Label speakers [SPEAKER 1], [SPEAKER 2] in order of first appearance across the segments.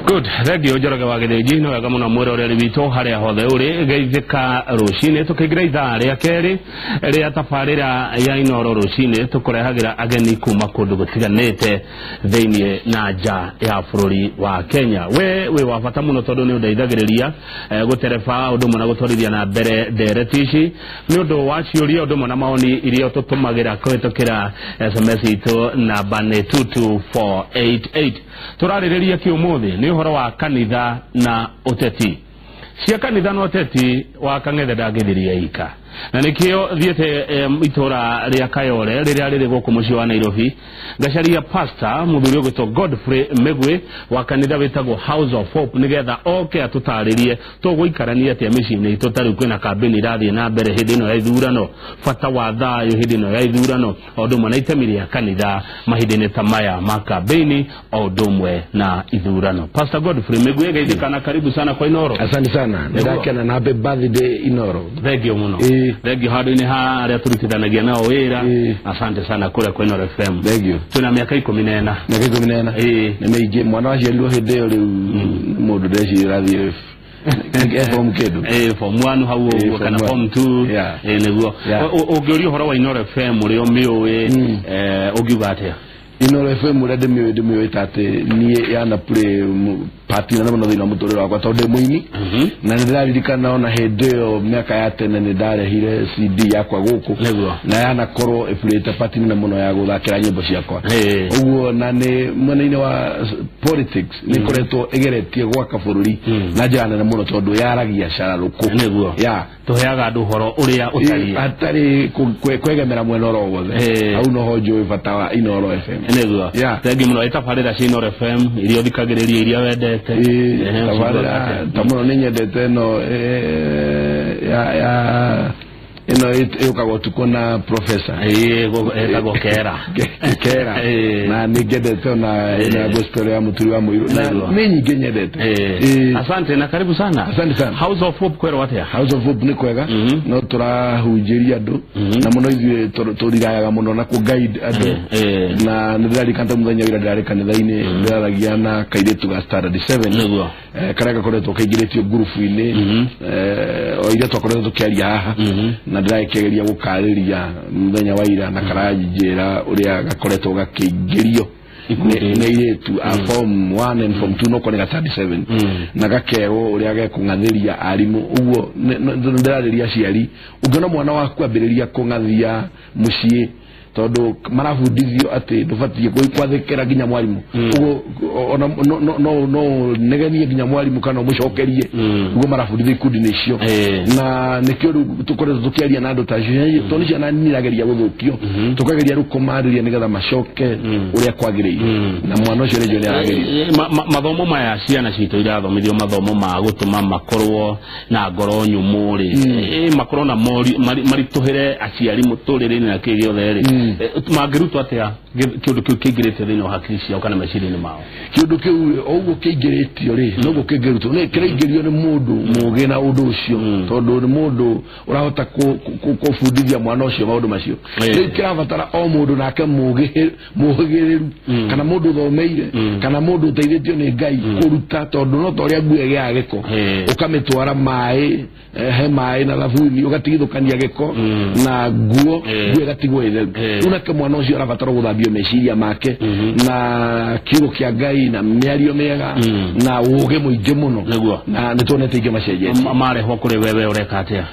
[SPEAKER 1] Good. Thank you Joroge Wagedeji no wega muno mwero uri wito haria hothe uri geithika rucine tukigira ithaa ria keri ria tabarira ya Inoro rucine tukurehagira ageni kuma kundu gutiganite theinie na nja ya bururi wa Kenya. We wa bata muno tondu ni undeithagiriria gutereba undu mona gutwarithia na mbere ndereti ici ni undu wa ciuria undu mona maoni iria tutumagira kuhitukira SMS itu namba 22488 turaririria kiumuthi ni uhoro wa kanitha na uteti. Cia kanitha na uteti wa Kang'ethe ndangithiria ika na nikio thiete itora ria Kayole riria riri guku muci wa Nairobi ngacaria pastor muthuri ugwitwo Godfrey Megwe wa kanitha witagwo House of Hope nigetha oke atutaririe tuguikarania atia micini itu tari kwina kambeni irathie na mbere hindi ino ya ithurano fata wa thayo hindi ino ya ithurano odumwe na itemi ria kanitha mahindini ta maya ma kambeni odumwe na ithurano. Pastor Godfrey Megwe geithikana karibu sana kwa Inoro.
[SPEAKER 2] Asante sana ndakena na happy birthday Inoro.
[SPEAKER 1] Thank you muno. Thank you hadi ni haria turutithanagia nao wira. Asante sana kule kwa Inoro FM.
[SPEAKER 2] Thank you.
[SPEAKER 1] Tuna miaka 14.
[SPEAKER 2] Miaka 14. Nimeije mwana wa jelu hede ule modu deshi radio form kedu.
[SPEAKER 1] Form 1 hawo kana form 2. Neguo. Ogiori horo wa Inoro FM uri ombiwe ogiuga atia.
[SPEAKER 2] Inoro FM uri demiwe itate ni yana play party na nabo no mutorero wakwa tonde muini na ndirarikana ona hedeo miaka ya tene ni ndarehire CD yakwa guku na yana koro ifurete party na muno ya guthakira nyimbo ciakwa uguo na ni mwena-ini wa politics ni koretwo egeretie gwaka bururi na jana na muno tondu yaragia cararuku ya
[SPEAKER 1] tuheaga andu horo uria utari
[SPEAKER 2] atari kwegemera mwena ro wothe au no hojo bata wa Inoro FM
[SPEAKER 1] neguo thangi muno itabarira cia Inoro FM irio thikagiriria iria wende
[SPEAKER 2] tamuno ninyendete no ya ino yukago tukona professor
[SPEAKER 1] etago kera
[SPEAKER 2] na nigedete na ina gospel ya muturi wa muiru na ninyi genyedete
[SPEAKER 1] asante na karibu sana.
[SPEAKER 2] Asante sana.
[SPEAKER 1] House of Hope kwero watia? House of
[SPEAKER 2] Hope ni kwega no turahunjiria andu na muno ithuĩ turirayaga muno na ku guide andu na ndirarikanta muthenya wira ndari kanitha-ini ndiragia na kairetu ga Standard 7 karaka koretwo kaigiretio group-ini o iria twakoretwo tukiaria haha na ndirakegeria gukariria muthenya wa ira na karajira uria gakoretwo gakeigirio neiretu a form 1 and form 2 no kone ga 37 na gakero uria gekung'athiria arimu uguo ndirariria ciari ungiona mwana waku ambiriria kung'athia mucii tondu marafundithio ati ndubatie kwathikira ginya mwarimu ugo ona no negenie ginya mwarimu kana mucokerie ugo marafundithio ikundi nicio na nikio tukoretwo tukiaria na andu ta tondu ciana nirageria guthukio tukageria rukomariria nigetha macoke uria kwagiriire na mwana ucio rĩngĩ nĩ arageria
[SPEAKER 1] mathomo maya ciana citũ irathomithio mathomo ma gutuma makorwo na ngoro nyumu ri makorwo na marituhire aciari muturire-ini na kĩgiothe ri magirutwo atia kiundu kiu kingirite thini wa hakiri ciao kana meciria-ini mao
[SPEAKER 2] kiundu kiu oguo kingiritio ri noguo kingirutwo ni kiringirio ni mundu mugi na undu ucio tondu ni mundu urahota kubundithia mwana ucio maundu macio riu kirabatara o mundu nake mugigiru kana mundu thomeire kana mundu uteithitio ni Ngai kuruta tondu no toria ngui ya giko ukamitwara mai he mai na thabuni ugatigithukania giko na nguo ngui gatigwo itheru unake mwana ucio arabatara guthambio meciria make na kiugo kia Ngai na miario mega na uge muingi muno na nitonete ingi macenjetie
[SPEAKER 1] marehwo kuri wewe ureka atia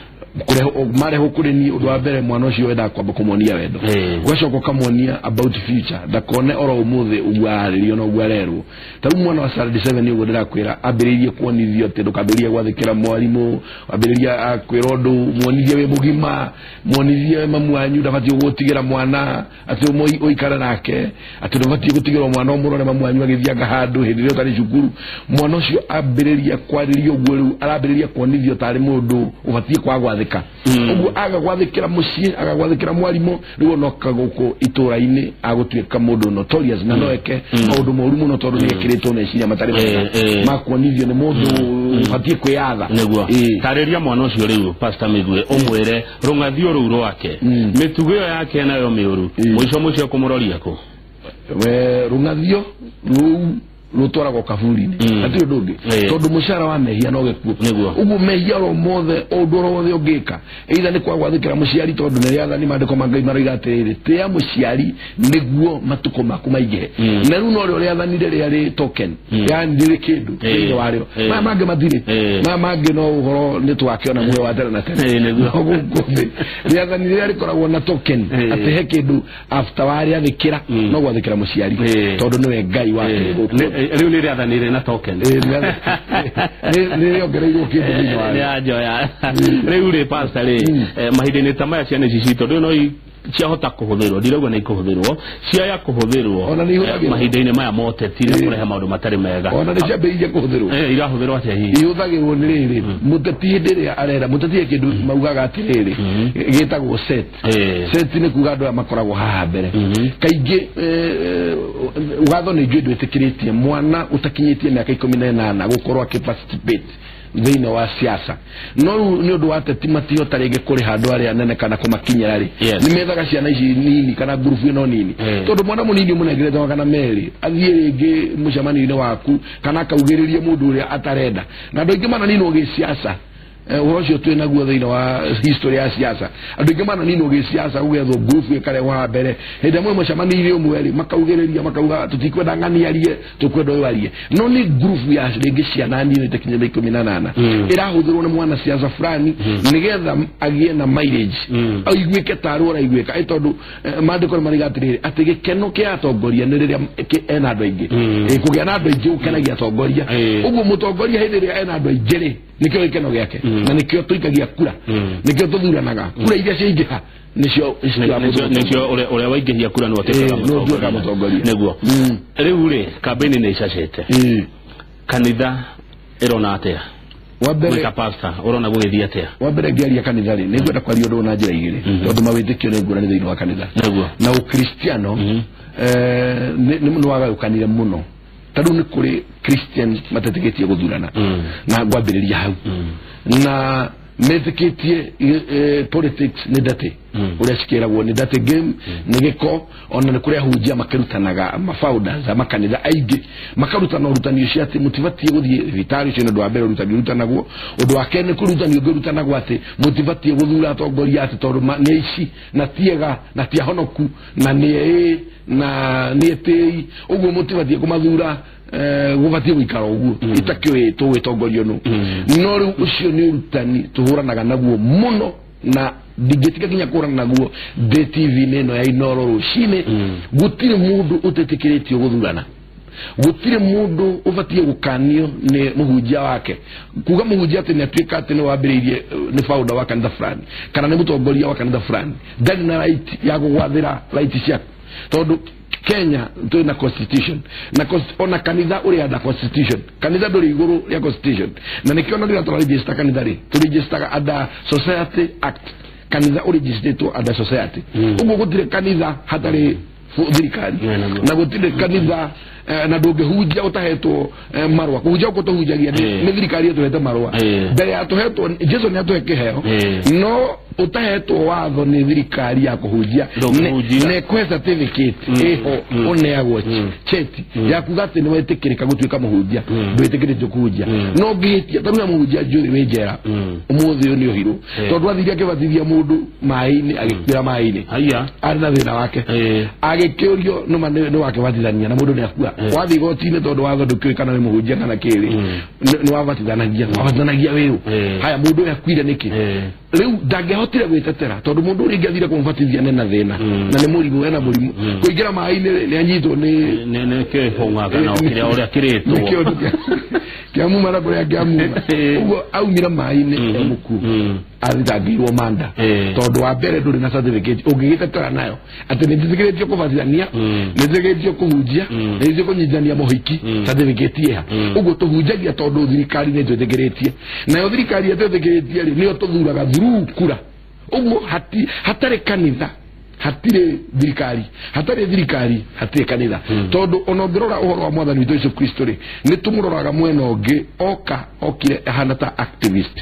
[SPEAKER 2] mareho kuri ni undu wa mbere mwana ucio wenda kwamba kumuonia wendo ugacoka ukamuonia about future ndakone oro umuthi ugwaririo no ugwarerwo taru mwana wa Standard 7 ni ugo ndirakwira ambiririe kuonithio ati ndukambiriria gwathikira mwarimu ambiriria akwira undu muonithie we mugima muonithie mamu wanyu ndabatie gutigira mwana ati uikara nake ati ndabatie gutigira mwana omurore mamu wanyu agithianga handu hindi rio tari cukuru mwana ucio ambiriria kwaririo uguo riu arambiriria kuonithio tari mundu ubatie kwagwa ugu agagwathikira mucii agagwathikira mwarimu riu no kaguko itura-ini agutwika mundu notorious na noeke maundu moru muno tondu ni ekiritwo meciria matari makuonithio ni mundu ubatie kwiyatha
[SPEAKER 1] neguo tariria mwana ucio riu Pastor Megwe umwire rungathio ruu rwake mitugo yake nayo miuru muico mucio kumuroria ku
[SPEAKER 2] we rungathio ruu rutora go kaburi-ini ati ndungi tondu mushara wa mehia no gekuo ugu mehia ro mothe ondoro wothe ungika either ni kwa gwathikira muciari tondu ni riathani mandiko mangai maroiga atiriri tia muciari niguo matuko maku maige na riu no rio riathanire riari token yani ndire kindu thini wario mange mathiri mange no uhoro ni twakiona muoyo wa tena na tena guguthi riathanire riari koragwo na token ati he kindu after wari athikira no gwathikira muciari tondu niwe ngai wake riu ni riathanire na token ni ongereirwo kindu thini wario
[SPEAKER 1] ya joya riu ri pastor mahindini tamaya ciana cicito ndo no ciahota kuhuthirwo ndirauga ni kuhuthirwo ciaya kuhuthirwo mahinda-ini maya motetire kurehe maundu matari mega
[SPEAKER 2] ona ni ciambĩrĩirie kuhuthirwo
[SPEAKER 1] irahuthirwo atia hihi
[SPEAKER 2] ihũthagĩrwo nĩ rĩrĩ mũteti hĩndĩ ĩrĩa arenda mũteti kĩndũ maugaga atĩrĩrĩ gĩtagwo set nĩ kuga andũ aya makoragwo haha mbere kaingĩ watho nĩ ithuĩ ndwĩtĩkĩrĩtie mwana ũtakinyĩtie mĩaka 18 gũkorwo akĩparticipate thĩinĩ wa siasa no nĩ ũndũ wa ateti matihota rĩngĩ kũrĩha andũ arĩa anene kana kũmakinyĩra rĩ nĩ methaga ciana ici nini kana ngurubu ĩno nini tondũ mwana mũnini ũmũnengerete kana merĩ athiĩ rĩngĩ mũcemanio-inĩ waku kana akaugĩrĩrie mũndũ ũrĩa atarenda na andũ aingĩ mananinwo gĩciaca uhoro cio twĩ naguo thĩinĩ wa history ya siasa andũ aingĩ mananinwo gĩciaca gũgethwo ngurubu ĩkarehwo haha mbere hĩndĩ ĩmwe mũcemanio-inĩ ũmwe rĩ makaugĩrĩria makauga tũtikwenda ng'ani arie tũkwenda ũyũ arie no nĩ ngurubu ya rĩngĩ ciana nini ĩtakinyĩte 18 ĩrahũthĩrwo nĩ mwana siasa fulani nĩgetha agĩe na mileage aiguĩke ta arĩa araiguĩka tondũ maandĩko nĩ marauga atĩrĩrĩ atĩ gĩkeno kĩa atongoria nĩ rĩrĩa ena andũ aingĩ kũgĩa na andũ aingĩ gũkenagia atongoria ũguo mũtongoria hĩndĩ ĩrĩa ena andũ aingĩ rĩ nikio gĩkeno gĩake na nikio tuikagia kura nikio tuthuranaga kura iria ciingĩha nicio ũrĩa waingĩhia kura no atĩkaga mũtongoria nĩguo rĩu rĩ kambĩini nĩ icacĩte kanitha ĩrona atĩa wambere pastor urona gũgĩthia atĩa wambere ngĩaria kanitha rĩ nĩngwenda kwaria ũndũ na njĩra igĩrĩ tondũ mawĩtĩkio nĩ ngũrani thĩinĩ wa kanitha na ũkristiano nĩ wagayũkanire mũno tondũ nĩ kũrĩ Christian matetĩkĩtie gũthurana na ngwambĩrĩria hau na metĩkĩtie politics nĩ ndate ũrĩa cikĩragwo nĩ ndate game nĩ gĩko ona nĩ kũrĩa hunjia makĩrutanaga mafounders amakanitha aingĩ makarutana ũrutani ũcio atĩ mũtibatie gũthiĩ thibitarĩ ũcio nĩ ũndũ wa mbere ũrutani ũrutanagwo ũndũ wa kerĩ nĩ kũrutani ũngĩ ũrutanagwo atĩ mũtibatie gũthura atongoria atĩ tondũ nĩ aici na tiega na tiahonoku na nĩ nĩ etĩi ũguo mũtibatie kũmathura gubatie guikara uguo itakio tũgĩtongorio no rĩu ũcio nĩ ũrutani tũhũranaga naguo mũno na ndingĩtiga nginya kũhũrana naguo DTV-inĩ ĩno ya Inooro rũcinĩ gũtirĩ mũndũ ũtetĩkĩrĩtio gũthurana gũtirĩ mũndũ ũbatie gũkanio nĩ mũhunjia wake kuga mũhunjia atĩ nĩ atuĩka atĩ nĩ wambĩrĩirie nĩ founder wa kanitha fulani kana nĩ mũtongoria wa kanitha fulani ndarĩ na right ya gũgwathĩra right ciaku tondũ Kenya tuna constitution na ona kanitha uri ada constitution kanitha nduri iguru ya constitution na nikiona ndio register kanitha ri tu register ada society act kanitha uri register to ada society ugo gutire kanitha hatari thirikari na gutire kanitha na ndũngĩhunjia ũtahetwo marũa kũhunjia ũko tũhunjagia nĩ thirikari ĩtũhete marũa mbere ya tũhetwo Jesu nĩ atũhe kĩheo no ũtahetwo watho nĩ thirikari ya kũhunjia na ĩkũhe certificate ĩho ũneagwo cheti ya kuga atĩ nĩ wetĩkĩrĩka gũtuĩka mũhunjia ndwĩtĩkĩrĩtio kũhunjia no ngĩhĩtia tondũ ya mũhunjia njũĩ wĩ njera ũmũthĩ ũyũ nĩ ũhirũ tondũ athiria akĩbatithia mũndũ maĩ-inĩ agĩkuĩra maĩ-inĩ arĩ na thĩna wake agĩkĩũrio nĩ wakĩbatithania na mũndũ nĩ akua wathi goti-inĩ tondũ watho ndũkĩũĩ kana wĩ mũhunjia kana kĩrĩ nĩ wabatithanagia wĩũ haya mũndũ ũyũ akuire nĩkĩ rĩu ndangĩahotire gwĩtetera tondũ mũndũ ũrĩa ingĩathire kũmũbatithia nĩ na thĩna na nĩ mũrimũ ena mũrimũ kũingĩra maĩ-inĩ nĩ anyitwo nĩ kĩhũng'aga na kĩrĩa ũrĩa kĩrĩtwo kĩamuma na kũrĩa kĩamuma ũguo aumire maĩ-inĩ mũkuũ athitangĩirwo manda tondũ wa mbere ndũrĩ na certificate ũngĩgĩtetera nayo atĩ nĩ njĩtĩkĩrĩtio kũbatithania nĩ njĩtĩkĩrĩtio kũhunjia nĩ njĩtĩkĩrĩtio kũnyitithania mũhiki certificate ĩha ũguo tũhunjagia tondũ thirikari nĩ njĩtĩkĩrĩtie nayo thirikari ĩtĩtĩkĩrĩtie rĩ nĩyo tũthuraga through kura ũguo hatarĩ kanitha hatirĩ thirikari hatirĩ kanitha tondũ ona ũngĩrora ũhoro wa mwathani witũ Yesu Kristo rĩ nĩ tũmũroraga mwena ũngĩ okire ahana ta activist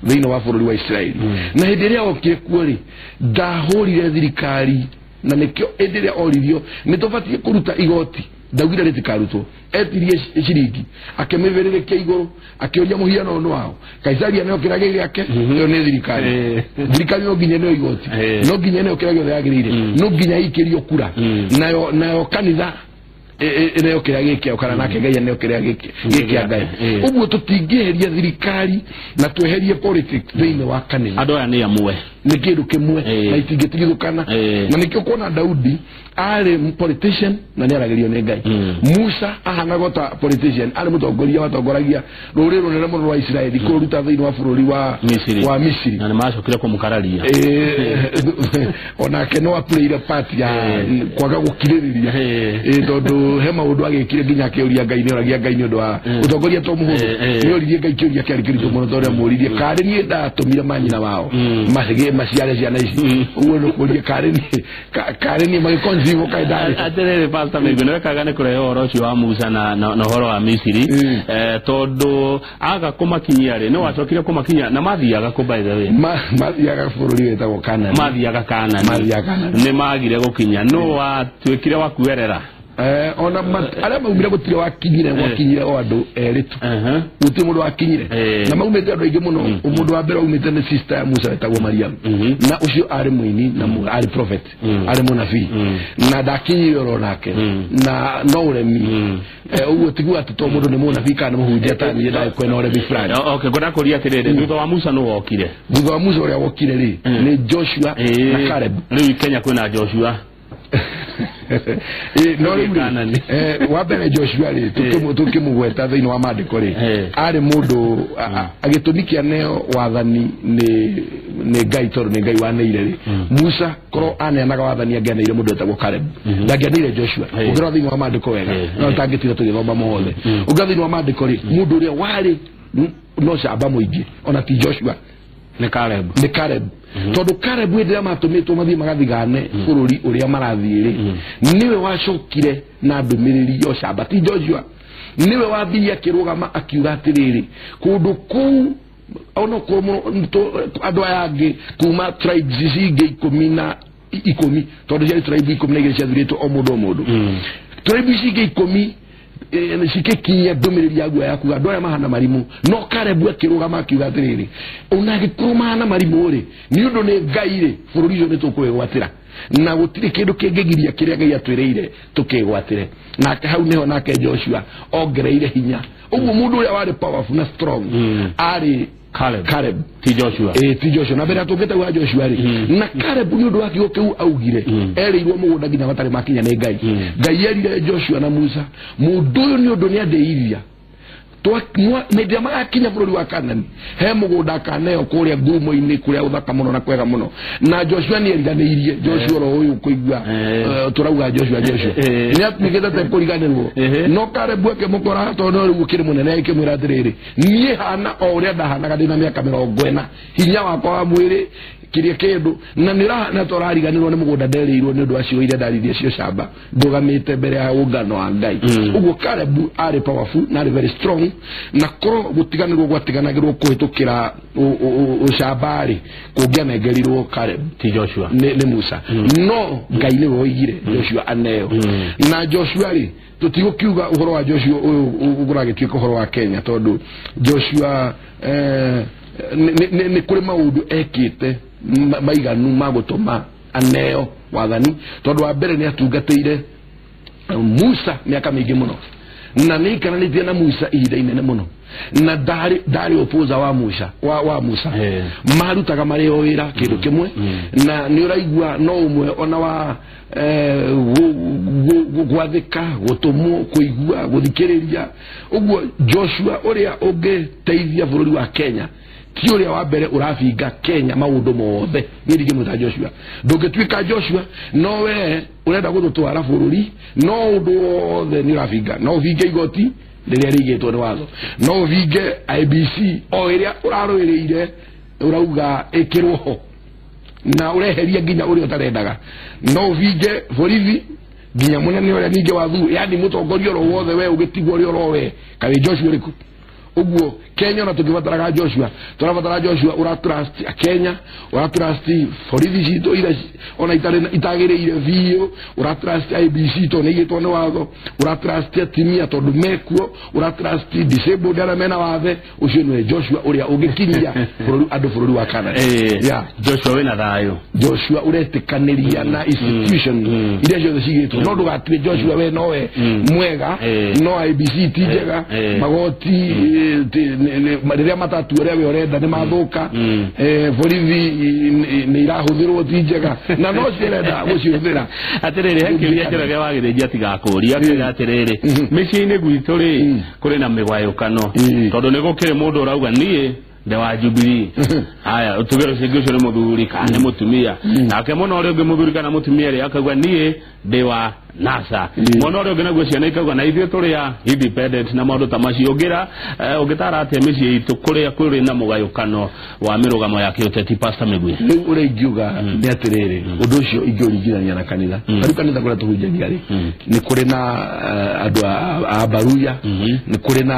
[SPEAKER 2] thĩinĩ wa bũrũri wa Israeli na hĩndĩ ĩrĩa okire kuo rĩ ndahũrire thirikari na nĩkĩo hĩndĩ ĩrĩa oririo nĩ tũbatie kũruta igoti Daudi retikarutwo etirie ciringi akemeverere ke iguru akioria muhiano no wao Kaisari ane okirage yake yo ne thirikari thirikari no nginya no igoti no nginya ne okirage yagirire no nginya ikirio kura nayo kanitha ene okirage yake okara nake Ngai ane okirage yake Ngai uguo tutingiheria thirikari na tweherie politics thĩinĩ wa kanitha
[SPEAKER 1] andũ aya nĩ amwe
[SPEAKER 2] nĩ kĩndũ kĩmwe na itingĩtigithũkana na nĩkĩo kuona Daudi arĩ politician na nĩ aragerio nĩ Ngai Musa ahana gota politician arĩ mũtongoria watongoragia rũrĩrĩ rũnene mũno rwa Isiraeli kũruta thĩinĩ wa bũrũri wa Misiri
[SPEAKER 1] na nĩ macokire kũmũkararia
[SPEAKER 2] onake no apurĩire part ya kwaga gũkirĩrĩria tondũ he maũndũ agĩkire nginya akĩũria Ngai nĩ oragia Ngai nĩ ũndũ wa ũtongoria to mũhũthũ nĩ oririe Ngai kĩũria kĩarĩ kĩritũ mũno tondũ amũririe karĩ niĩ ndatũmire manyina wao maciare ciana ici uguo nĩ kũria karĩ niĩ magĩconceive kaidari
[SPEAKER 1] aterere pastor Mĩigua nĩ wekaga nĩ kũrehe ũhoro ũcio wa Musa na ũhoro wa Misiri tondũ aga kũmakinyia rĩ nĩ wacokire kũmakinyia na mathiaga kũ by the way
[SPEAKER 2] mathiaga bũrũri wetagwo Kanani
[SPEAKER 1] mathiaga Kanani nĩ magire gũkinya no watuĩkire wa kuerera
[SPEAKER 2] ona arĩa maumire gũtire wakinyire gwakinyire o andũ erĩ tu gũtirĩ mũndũ wakinyire na maumĩte andũ aingĩ mũno mũndũ wa mbere aumĩte nĩ sister ya Musa wetagwo Mariam na ũcio arĩ mũini na arĩ prophet arĩ mũnabii na ndakinyire oro nake na no ũremi ũguo tiguo atĩ to mũndũ nĩ mũnabii kana mũhunjia ta niĩ ndakwena ũremi fulani
[SPEAKER 1] okay ngona kũria atĩrĩrĩ thutha wa Musa nĩ wokire
[SPEAKER 2] thutha wa Musa ũrĩa wokire rĩ nĩ Joshua na Caleb
[SPEAKER 1] rĩu Kenya kwĩna Joshua
[SPEAKER 2] no wa mbere Joshua rĩ tukimugweta thĩinĩ wa maandĩko rĩ arĩ mũndũ agĩtũmikia neo wathani nĩ Ngai tondũ nĩ Ngai waneire rĩ Musa korwo aneanaga wathani angĩaneire mũndũ etagwo Caleb ndangĩaneire Joshua ũngĩrora thĩinĩ wa maandĩko wega no tangĩtira tũgĩthoma mothe ũngĩrora thĩinĩ wa maandĩko rĩ mũndũ ũrĩa warĩ no camba mũingĩ ona ti Joshua
[SPEAKER 1] nĩ Caleb
[SPEAKER 2] tondũ Caleb hĩndĩ matũmĩtwo mathiĩ magathigane bũrũri ũrĩa marathiĩ rĩ niwe wacokire na ndũmĩrĩri yo camba ti Joshua niwe wambirie akĩrũgama akiuga atĩrĩrĩ kũndũ kũu ona andũ aya angĩ kuma tribes ingĩ 10 tondũ ciarĩ tribe 12 ciathurĩtwo o mũndũ tribes ingĩ 10 nisikikinya ndũmĩrĩri yaguo yaku andũ aya mahana marimũ no Caleb akĩrũgama akiuga atĩrĩrĩ ona gĩkorwo mahana marimũ rĩ nĩ ũndũ nĩ Ngai rĩ bũrũri ũcio nĩ tũkwĩgwatĩra na gũtirĩ kĩndũ kĩngĩgiria kĩrĩa Ngai atwĩrĩire tũkĩgwatĩre nake hau niho nake Joshua ongereire hinya ũguo mũndũ ũrĩa warĩ powerful na strong arĩ Caleb
[SPEAKER 1] ti Joshua
[SPEAKER 2] ti Joshua na mbere atũngĩte wa Joshua rĩ na Caleb nĩ ũndũ wa kiugo kĩu augire erĩirwo mũgũnda nginya matarĩ makinya nĩ Ngai erire Joshua na Musa mũndũ ũyũ nĩ ũndũ nĩ andĩiria nĩndĩa magakinya bũrũri wa Kanani he mũgũnda kaneo kũrĩa ngurumo-inĩ kũrĩa ũthaka mũno na kwega mũno na Joshua nĩ eriganĩirie Joshua ro ũyũ kũigua tũrauga Joshua nĩgĩte tekũriganĩrwo no Caleb akĩmũkora tondũ rĩu ũkĩrĩ mũnene akĩmwĩra atĩrĩrĩ niĩ hana o ũrĩa ndahanaga ndĩna mĩaka 40 hinya wakwa wa mwĩrĩ kiria kĩndũ na nĩrahana tũrariganĩrwo nĩ mũgũnda nderĩirwo nĩ ũndũ acio iria ndarithie cio camba ndũgamĩte mbere ya ũngano wa Ngai ũguo Caleb arĩ powerful na arĩ very strong na korwo gũtiganĩrwo gwatiganagĩrwo kũhĩtũkĩra ũcamba rĩ kũngĩanengerirwo Caleb
[SPEAKER 1] ti Joshua
[SPEAKER 2] nĩ Musa no Ngai nĩwe woigire Joshua aneo na Joshua rĩ tũtigũkiuga ũhoro wa Joshua ũyũ ũgũragĩtuĩka ũhoro wa Kenya tondũ Joshua nĩ kũrĩ maũndũ ekĩte maiganu magũtũma aneo wathani tondũ wa mbere nĩ atungatĩire Musa mĩaka mĩingĩ mũno na nĩ ikaranĩtie na Musa ihinda inene mũno na ndarĩ opposer wa Musa marutaga marĩ o wĩra kĩndũ kĩmwe na nĩ ũraigua no ũmwe ona wa gwathĩka gũtũmwo kũigua gũthikĩrĩria ũguo Joshua ũrĩa ũngĩteithia bũrũri wa Kenya ti ũrĩa wa mbere ũrabinga Kenya maũndũ mothe niĩ ndingĩmwĩta Joshua ndũngĩtuĩka Joshua no we ũrenda gũtũtwara bũrũri no ũndũ wothe nĩ ũrabinga no ũbinge igoti rĩrĩa rĩigĩtwo nĩ watho no ũbinge IBC o ĩrĩa ũrarũĩrĩire ũrauga ĩkĩrwo ho na ũreheria nginya ũrĩa ũtarendaga no ũbinge borithi nginya mũnene ũrĩa ningĩ wathu yani mũtongoria oro wothe we ũgĩtigwo ũrĩa oro we kaĩ Joshua ũrĩkũ uguo Kenya na tukivatara Joshua turavatara Joshua uratrust a Kenya uratrust borithi citũ ira ona itagĩrĩire biũ uratrust IBC to nĩ igĩtwo nĩ watho uratrust atimia tondu mekuo uratrust disabled arĩa mena wathe ucio nĩ Joshua ũrĩa ũngĩkinyia andũ bũrũri wa Canada
[SPEAKER 1] Joshua wĩna thayũ
[SPEAKER 2] Joshua uretĩkanĩria na institution iria ciothe cigĩtwo no ndũgatue Joshua we nowe mwega no IBC ti njega magoti rĩrĩa matatu ũrĩa we ũrenda nĩ mathũka borithi nĩ irahũthĩrwo ti njega na no cirenda gũcihũthĩra
[SPEAKER 1] atĩrĩrĩ he kĩũria kĩrĩa wagĩrĩria tigakũria atĩrĩrĩ mĩciĩ-inĩ gwitũ rĩ kũrĩ na mĩgwayũkano tondũ nĩ gũkĩrĩ mũndũ ũrauga niĩ nde wa Jubilee haya utugero cingĩcio nĩ mũthuri kana nĩ mũtumia nake mũno ũrĩa ũngĩ mũthuri kana mũtumia rĩ akauga niĩ ndĩ wa NASA mũno ũrĩa ũngĩ naguo ciana ikauga na ithuĩ tũrĩ ya independent na maũndũ ta macio ũngĩtara atĩa mĩciĩ itũ kũrĩ na mũgayũkano wa mĩrũgamo ya kĩũteti Pastor Mĩgwi
[SPEAKER 2] rĩu ũrĩa ingiuga nĩ atĩrĩrĩ ũndũ ũcio ingĩũringithania na kanitha rĩu kanitha kũrĩa tũhunjagia rĩ nĩ kũrĩ na andũ a Baruya nĩ kũrĩ na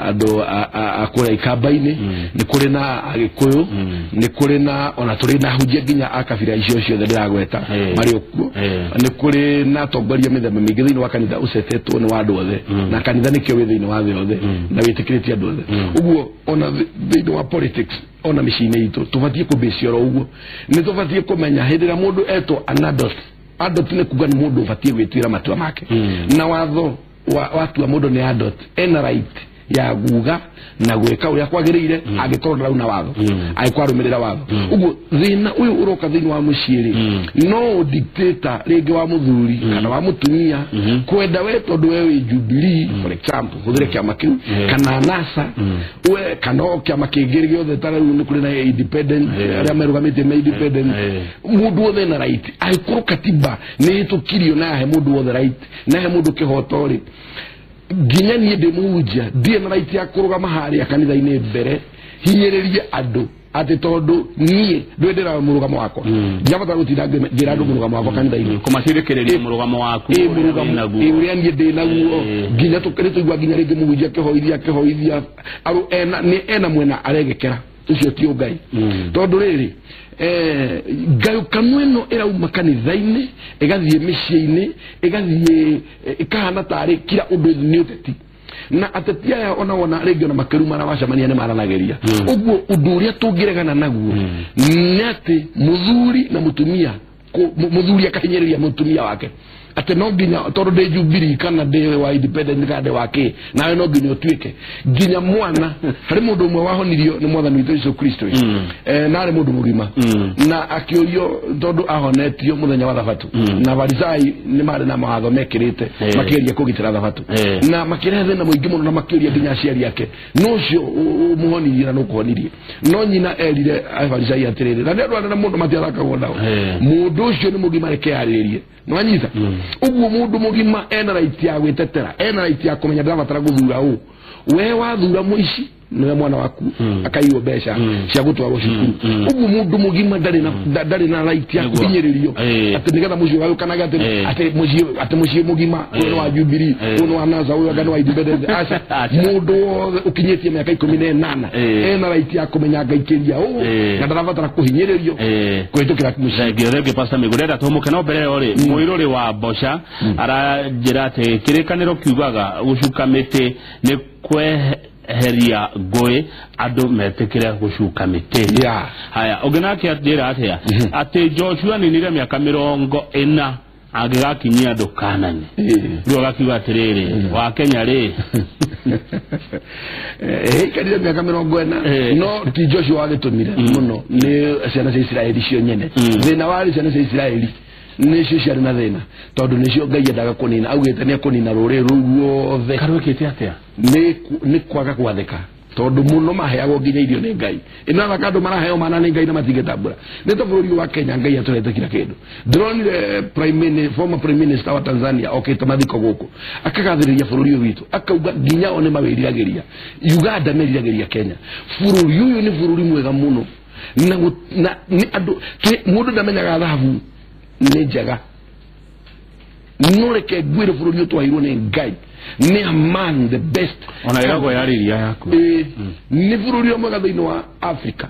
[SPEAKER 2] andũ a kũrĩa Ikamba-inĩ nĩ kũrĩ na Agĩkũyũ nĩ kũrĩ na ona tũrĩ na hunjia nginya akabira icio ciothe ndĩragweta marĩ okuo nĩ kũrĩ na atongoria mĩthemba mĩingĩ thĩinĩ wa kanitha ũcetetwo nĩ wa andũ othe na kanitha nĩkĩo wĩ thĩinĩ wa thĩ othe na wĩtĩkĩrĩtie andũ othe ũguo ona thĩinĩ wa politics ona mĩciĩ-inĩ itũ tũbatiĩ kũbĩcia oro ũguo nĩ tũbatiĩ kũmenya hĩndĩ ĩrĩa mũndũ etwo an adult nĩ kuga nĩ mũndũ ũbatiĩ gwĩtuĩra matua make na watho watua mũndũ nĩ adult ena right ya guga na gweka uria kwagĩrĩire angĩkorwo ndauna watho aikwarũmĩrĩra watho uguo thĩna ũyũ ũroka thĩinĩ wa mũciĩ no dictator rĩngĩ wa mũthuri kana wa mũtumia kwenda we tondũ we wĩ Jubilee for example hũthĩre kĩama kĩu kana NASA we kana kĩama kĩngĩ gĩothe ta rĩu nĩ kũrĩ na independent arĩa merũgamĩtie me independent mũndũ wothe na right aikũrũ katiba nĩ ĩtũkirio na yahe mũndũ wothe right na yahe mũndũ kĩhoto rĩ nginya niĩ ndĩmũhunjia ndiĩ na right ya kũrũgama harĩa kanitha-inĩ mbere hinyĩrĩrie andũ atĩ tondũ niĩ ndwendera mũrũgamo wakwa ndiabatara gũtinda ngĩra andũ mũrũgamo wakwa kanitha-inĩ
[SPEAKER 1] kũmacirĩkĩrĩria mũrũgamo waku
[SPEAKER 2] ũrĩa niĩ ndĩ naguo nginya tũkĩrĩtũigua nginya rĩngĩ mũhunjia akĩhoithia ena mwena aregekera ũcio ti Ngai tondũ rĩrĩ ngayũkano ĩno ĩrauma kanitha-inĩ ĩgathiĩ mĩciĩ-inĩ ĩgathiĩ ĩkahana tarĩ kira ũndũ nĩ ũteti na ateti aya ona rĩngĩ ona makĩruma na wacamania nĩ maranagĩria ũguo ũndũ ũrĩa tũngĩregana naguo nĩ atĩ mũthuri na mũtumia mũthuri akahinyĩrĩria mũtumia wake ate no nginya tondũ ndĩ Jubilee kana ndĩ wa independent kana ndĩ wake nawe no nginya ũtuĩke nginya mwana harĩ mũndũ ũmwe wahonirio nĩ mwathani witũ Yesu Kristo na arĩ mũndũ mũgima na akĩũrio tondũ ahonetio mũthenya wa thabatũ na Farisai nĩ marĩ na mawatho mekĩrĩte makĩgeria kũgitĩra thabatũ na makĩrehe thĩna mũingĩ mũno na makĩũria nginya aciari ake no ũcio mũhonirie na nũkũhonirie no nyina erire Farisai atĩrĩrĩ na nĩ andũ arĩa mũndũ matiathakagwo nao mũndũ ũcio nĩ mũgima reke arĩrĩrie nwanyita uguo mũndũ mũgima ena right ya gwĩtetera ena right ya kũmenya ndabatara gũthura ũũ we wathura mũici nĩwe mwana waku akaiywo mbeca cia gũtwarwo cukuru uguo mũndũ mũgima ndarĩ na right ya kũhinyĩrĩrio atĩ nĩgetha mũciĩ wagĩũkanaga atĩ mũciĩ mũgima ũyũ nĩ wa Jubilee ũyũ nĩ wa NASA ũyũ nĩ wa independent mũndũ wothe ũkinyĩtie mĩaka 18 ena right ya kũmenya ngaikĩria ũũ na ndarabatara kũhinyĩrĩrio kũhĩtũkĩra mũciĩ
[SPEAKER 1] ngĩothe Pastor Mĩgwi ndĩrenda tũmũke no mbere ĩyo rĩ mũirũrĩ wa Mboca aranjĩra atĩ kĩrĩkanĩro kiugaga gũcuka mĩtĩ nĩ kweheria ngũĩ andũ metĩkĩre gũcuka mĩtĩ haya ũngĩ nake njĩra atĩa atĩ Joshua ninire mĩaka 40 angĩgakinyia andũ Kanani rĩu agakiuga atĩrĩrĩ wa Kenya rĩ
[SPEAKER 2] karire mĩaka 40 no ti Joshua wagĩtũmire mũno nĩ ciana cia Isiraeli cio nyene thĩna wa ciana cia Isiraeli nĩcio ciarĩ na thĩna tondũ nĩcio Ngai endaga kũnina augĩte nĩ akũnina rũrĩrĩ rũu ruothe
[SPEAKER 1] karwĩkĩte atĩa
[SPEAKER 2] nĩ kwaga gwathĩka tondũ mũno maheagwo nginya irio nĩ Ngai ĩno andũ maraheo mana nĩ Ngai na matingĩtambũra nĩ ta bũrũri wa Kenya Ngai atũrete kila kĩndũ ndĩronire former prime minister wa Tanzania okĩte mathiko gũkũ akagathĩrĩria bũrũri ũyũ witũ akauga nginya one mawĩriragĩria Uganda meriragĩria Kenya bũrũri ũyũ nĩ bũrũri mwega mũno na nĩ andũ mũndũ ndamenyaga thahabu nĩ njega noreke gwire fururi oto airo ne ngai ni a man the best
[SPEAKER 1] ona irago yari yako
[SPEAKER 2] ni fururi omwe thini wa Africa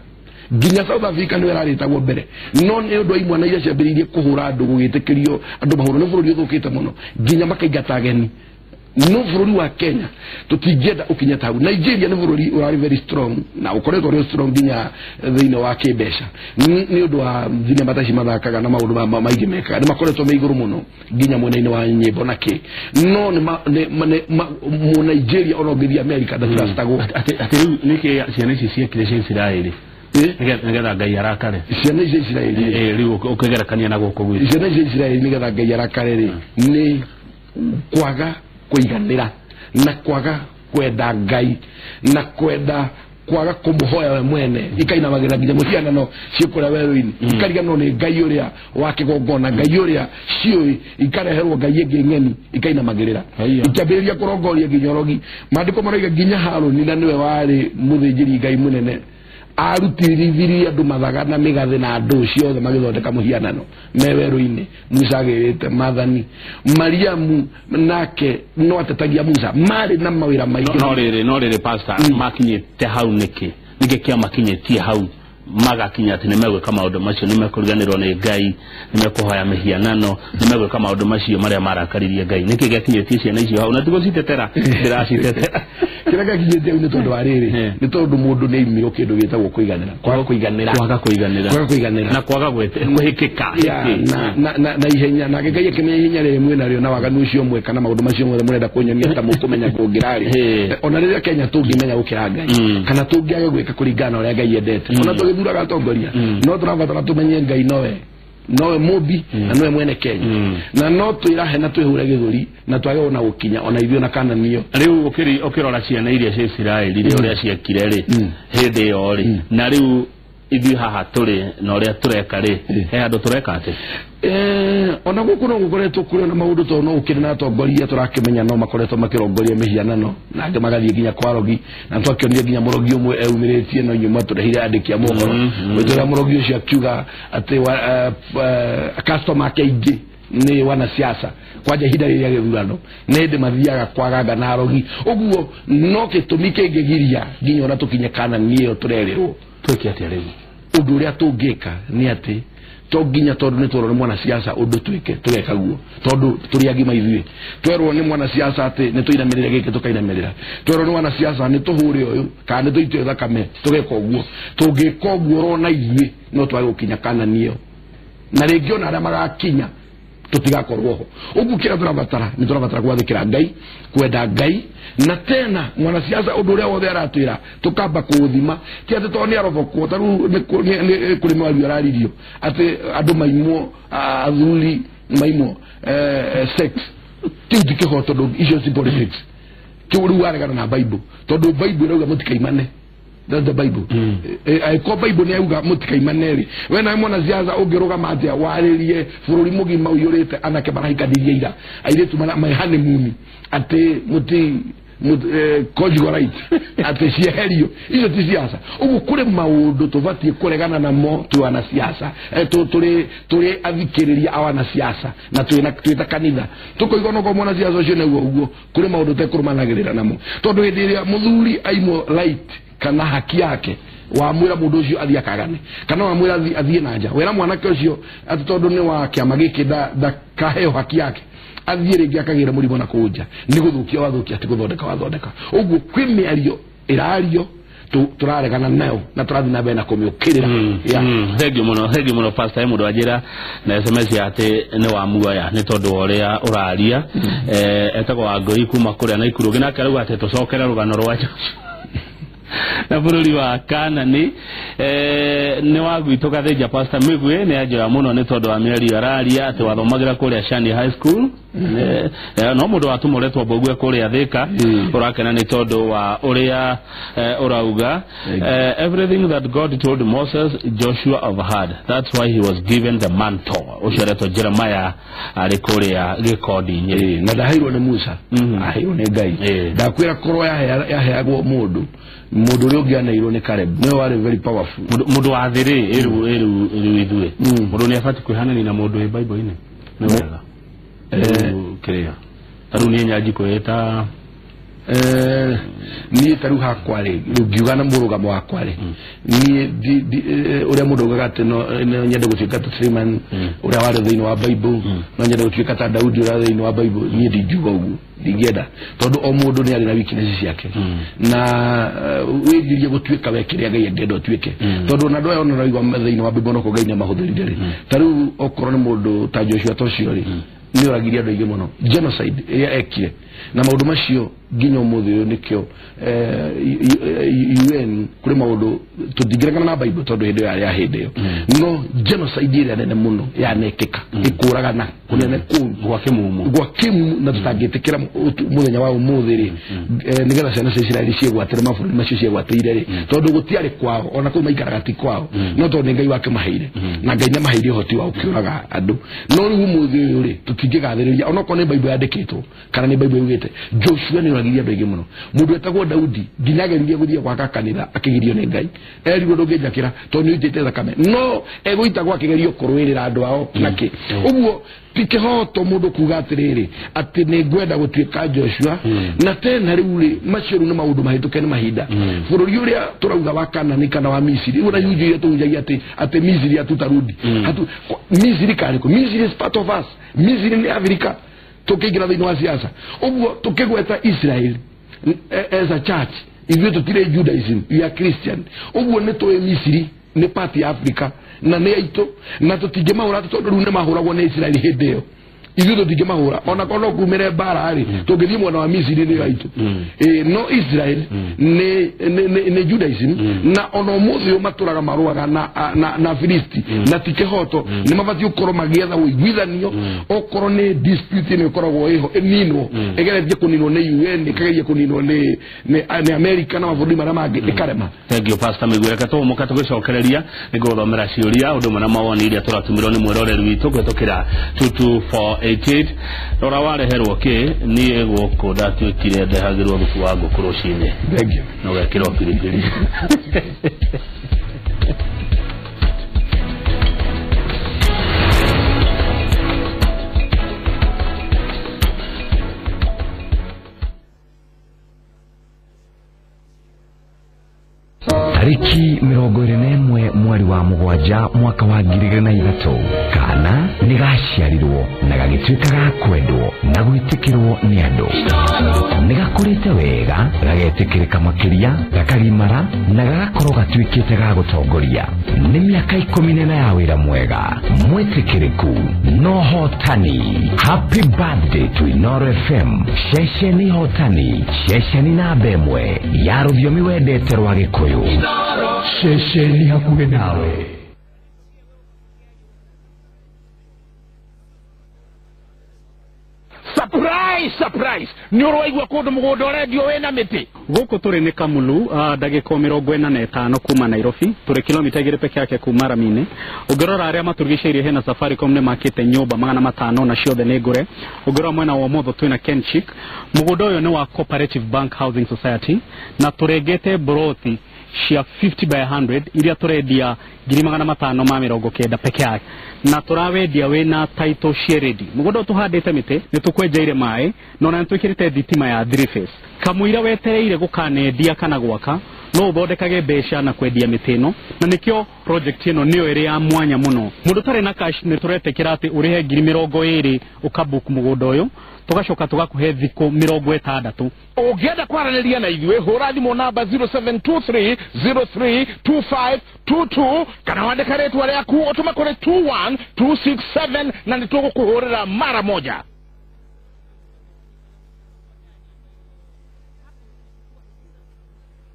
[SPEAKER 2] ginya South Africa ni weraritagwo mbere no ni undu imwe na iria ciambiririe kuhura andu gugitekerio andu mahuru ni fururi uthukite muno ginya makaigata ageni no fururi wa Kenya tutingenda ukinya tabu Nigeria ni fururi urari very strong na ukoretwo uri strong ginya thini wa kibesha ni undu wa thini mataci mathakaga na maundu maigi mekaga ni makoretwo me iguru muno ginya mwena-ini wa nyimbo na ki no mu Nigeria ono ngithi America da trustagwo
[SPEAKER 1] ati niki ciana ici ciekire cia Israeli nigetha Ngai arakare
[SPEAKER 2] ciana ici Israeli
[SPEAKER 1] riu ukigerekania na guku gwitu
[SPEAKER 2] ciana ici Israeli nigetha Ngai arakare ri ni kwaga kuiganira na kwaga kwenda Ngai na kwenda kwaga kumuhoya we mwene ikaina magira nginya muhianano ciikura werũ-ini ikariganwo ni Ngai uria wa kigongona Ngai uria cioi ikareherwo Ngai ingi ng'eni ikaina magirira ikambĩrĩria kũrongoria nginya ũrogi maandĩko maroiga nginya Harũni na niwe warĩ mũthĩnjĩri Ngai mũnene arutirithirie andu mathaga na migathi na andu ciothe magithondeka muhianano me werũ-ini Musa agĩrĩte Mathani Mariamu nake no atetagia Musa mari na mawira maingĩ
[SPEAKER 1] no rĩrĩ pastor makinyĩte hau niki kia makinyĩtie hau magakinya ati nimegwĩka maũndũ macio nimekũriganĩrwo nĩ Ngai nimekũhoya mihianano nimegwĩka maũndũ macio marĩa marakaririe Ngai niki gĩakinyĩtie ciana icio hau na tigucitetera ndĩracitetera
[SPEAKER 2] kira gakinyĩtie ni tondu wa rĩrĩ ni tondu mundu nĩ imiro kindu gĩtagwo kũiganĩra kwaga kũiganĩra
[SPEAKER 1] na kwaga gwĩtĩkĩka
[SPEAKER 2] na ihenya na Ngai akĩmenya ihenya rĩrĩ mwena rĩo na waganu ũcio mwe kana maũndũ macio mothe mũrenda kũnyonia ta mũkũmenya kũngĩrarĩ ona rĩrĩa Kenya tũngĩmenya gũkĩra Ngai kana tũngĩage gwĩka kũringana ũrĩa Ngai endete ona tũgĩthuraga atongoria no tũrabatara tũmenye Ngai nowe mũmbi na nowe mwene Kenya na no twĩrahe na twĩhure gĩthũri na twage ona gũkinya ona ithuĩ na Kananio
[SPEAKER 1] rĩu ũkĩrora ciana iria cia Isiraeli ũrĩa ciekire rĩ hĩndĩ ĩyo rĩ na rĩu ithuĩ haha tũrĩ na ũrĩa tũreka rĩ he andũ tũreka atĩ
[SPEAKER 2] ona gũkũ no gũkoretwo kũrĩ na maũndũ to no ũkĩrĩ na atongoria tũrakĩmenya no makoretwo makĩrongoria mĩhianano na angĩ magathiĩ nginya kwa rogi na twakĩonire nginya mũrogi ũmwe eumĩrĩtie no nyuma tũrehire andĩki a mohoro wĩtũra mũrogi ũcio akiuga atĩ customer kaingĩ ni wanasiasa kwaja hida ya gĩthurano nĩ hĩndĩ mathiaga kwaganga na rogi ũguo no gĩtũmi kĩngĩgiria nginya ona tũkinye Kananio tũrerĩrwo
[SPEAKER 1] twĩke atĩa rĩu
[SPEAKER 2] ũndũ ũrĩa tũngĩka nĩ atĩ to nginya tondu ni twerwo ni mwana siasa undu twike tugeka guo tondu turi agima ithuĩ twerwo ni mwana siasa ati ni tuinamirira giki tukainamirira twerwo ni mwana siasa ni tuhure uyu kana ni tuitwe thakame tugeka guo tungika guo rona ithuĩ no twage gukinya Kananio na rĩngĩ ona arĩa magakinya tutigakorwo ho ugu kira turabatara ni turabatara gwathikira Ngai kwenda Ngai na tena mwana siasa undu uria wothe aratwira tukamba kuthima ti ati to ni arobokwo taru ni kuri mwario araririo ati andu maimwo athuri maimwo sex ti kihoto ndo icio si politics kiuru waragana na Bible tondu Bible irauga mutikaimane. That's the Bible. I call Bible ni auga mutikaimane wena mwana siasa ungiruga atia waririe bururi mugima uyurite anake barahikadiria ira airetu my honeymoon ati muti conjugal right ati cieherio icio ti siasa ugu kure maundu tubatie kuregana namo tuana siasa turi athikiriria awana siasa na twita kanitha tukoigona ko mwana siasa ucio neguo uguo kure maundu tekurumanagirira namo tondu hindi iria muthuri aimo right kana haki yake wa mwira mundu ucio athia kagane kana wa mwira athie nanja wera mwanake ucio ati tondu ni wa kiama giki da kaheo haki yake athie ringi akagira murimo na kunja ni guthukia wathukia ati guthondeka wathondeka uguo kwi miario irario turaregana nayo na turathi na bena kumiukirira
[SPEAKER 1] thegio muno pastor mundu ajira na SMS ati ni wa muoya ni tondu uria uraria etagwo wa ngoi kuma kuria na ikuru gina karauga ati tucokera rugano rwacho na bururi wa Kanani ni wagwitå gathĩnja pastor Migwe ni ajoya muno ni tondu wa mieri araria ati wathomagira kuria Shani High School no mundu watumuretwo Mbogwe kuria Thika urakena ni tondu wa uria urauga everything that God told Moses Joshua overheard, that's why he was given the mantle ucoretwo Jeremiah ari kuria gikodi-inĩ
[SPEAKER 2] na ndaheirwo ni Musa aheirwo ni Ngai ndakwira korwo yaheagwo mundu uria ungianairwo ni Caleb no wari very powerful
[SPEAKER 1] mundu wa thiri eru ithuĩ mundu ni abati kwihanani na mundu e Bible-inĩ ni wega kiria taru ni nyaji kweta
[SPEAKER 2] ni taru hakware rugiugana murugamo wakware ni ure mundu gagate no nyende gutuika ta Suleiman ure wari thiini wa Bible no nyende gutuika ta Daudi ure thiini wa Bible ni ndijuga ugu ndigienda tondu o mundu ni ari na weakness ciake na wigirie gutuika wekiria Ngai endendo utuike tondu na ndoya ona igwa thiini wa Bible no ko Ngai ni mahuthirire ri taru okoro ni mundu ta Joshua tocio ri ni oragiria andu aige muno genocide ya ekire na maundu macio nginya umuthi nikio UN kuri maundu tuthingirana na Bible tondu hindi ya hindi yo no genocide ira nene muno ya nekeka ikuragana kunene gwa kimu na tutagitikira muthenya wa umuthi ri nigetha ciana cia Israeli ciegwatire mabũrũri macio ciegwatire ri tondu gutiari kwao ona kũ maikaraga ti kwao no tondu Ngai wake maheire na Ngai ni maheire hoti wa ukiuraga andu no riu umuthi uyu ri tutingigathiriria ona ko ni Bible yandikitwo kana ni Bible yugite Joshua ni oragiria andu aige muno mundu etagwo Daudi nginyageririe guthia gwaka kanitha akigirio ni Ngai erirwo ndungijakira tondu nitete thakame no egoitagwo akigerio kurwirira andu ao naki uguo tikehoto mundu kuga atiriri ati ni ngwenda gutuika Joshua na tena riu ri macio ni maundu mahituke ni mahinda bururi uria turauga wa Kanani kana wa Misiri ura yujire tunjagia ati Misiri atutarudi hatu Misiri kariko Misiri is part of us Misiri ni Africa tukigira thini wa siasa uguo tukigweta Israel as a church ithuĩ tutire Judaism we are Christian uguo ni tuwe Misiri ni part ya Africa na ni aitu na tutingimahura tondu riu ni mahuragwo ni Israel hindi iyo ithuĩ tutingimahura ona kono kumire bara ari tungithii mwana wa Misiri ni aitu no Israel ni Judaism na ono umuthi maturaga maruaga na Filisti na tikehoto ni mabati ukoro magietha uiguithanio okoro ni dispute ni koragwo iho nino egeretie kuninwo ni UN ikageria kuninwo ni America na mabũrũri maria mangi ikarema.
[SPEAKER 1] Thank you Pastor Migwira katomuka tugicokereria ni guthomera ciuria undu mwana mawoni iria turatumirwo ni mwiroreri witu kwetukira 22488 rora wareherwo ki ni guku ndatwikire ndehagirwo thufu wa nguku rucini.
[SPEAKER 2] Thank you
[SPEAKER 1] no gakiro piripiri
[SPEAKER 3] Tariki 21 mweri wa mugwanja mwaka wa 2003 kana nigaciarirwo na gagituika ga kwendwo na gwitikirwo ni andu nigakurite wega gagetikirika makiria gakarimara na gagakorwo gatuikite ga gutongoria ni miaka 14 ya wira mwega mwitikiriku no hotani. Happy birthday to Inoro FM shesheni hotani shesheni na bemwe ya ruvyomi wendete rwa Gikuyu shesheni hakuhe nawe.
[SPEAKER 4] Surprise nyoroigwa kundu mugondo radio wena miti guku turi ni Kamulu dagika 45 kuma Nairobi turi kilomita 2 peke yake kuma Ramine ugirora aria maturigiceirie hena Safaricom ne makite nyumba 500 na ciothe ni ngure ugirora mwena wa motho twina Kenchik mugondo uyu ni wa Cooperative Bank Housing Society na turegete brothi cia 50 by 100 iria turendia 590 peke yake na turawendia wena title share ready mugondo tuhandite mite ni tukwenjeire mai nona nitwikirite thitima ya 3 phase kamuira wetereire gukanendia kana gwaka no uthondekage mbeca na kwendia mitino na nikio project ino niyo iri ya mwanya muno mundu tare na cash ni turetekira ati urihe 20 ukabook mugondo uyu tugacoka tugakuhe thiko 60 ugienda kwaraniria na ithuĩ hura thimo namba 0723032522 kana wandika ritwa riaku utuma kuri 21267 na nitugukuhurira mara moja.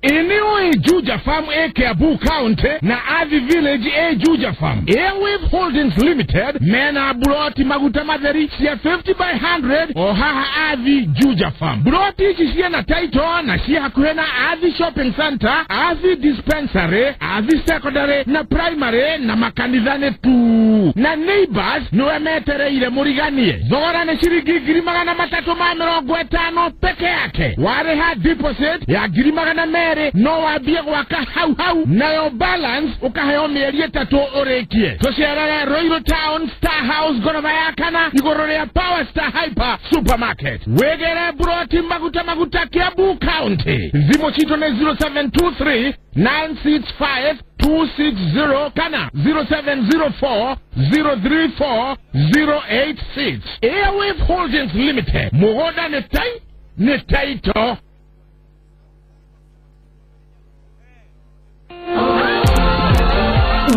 [SPEAKER 4] Eneo Juja Farm Kiambu County na Athi Village Juja Farm Airwave Holdings Limited mena buroti maguta matheri cia 50 by 100 o haha Athi Juja Farm. Buroti cia na title na cia hakuhe na Athi Shopping Center, Athi Dispensary, Athi Secondary na Primary na makanithane tu.
[SPEAKER 5] waku na neighbors niwe metereire muriganie. Thogora ni shilingi 350 peke yake. Wareha deposit ya 200 no wambie gwaka hau nayo balance ukaheo mieri 3 urekie. Tucerere Royal Town Star House gorofa ya kana igoro ya Power Star Hyper Supermarket. Wegere broti maguta Kiambu County. Zimo chito ne 0723 965 260 kana 0704 034 086. Airwave Holdings Limited. Muhoda ne taito.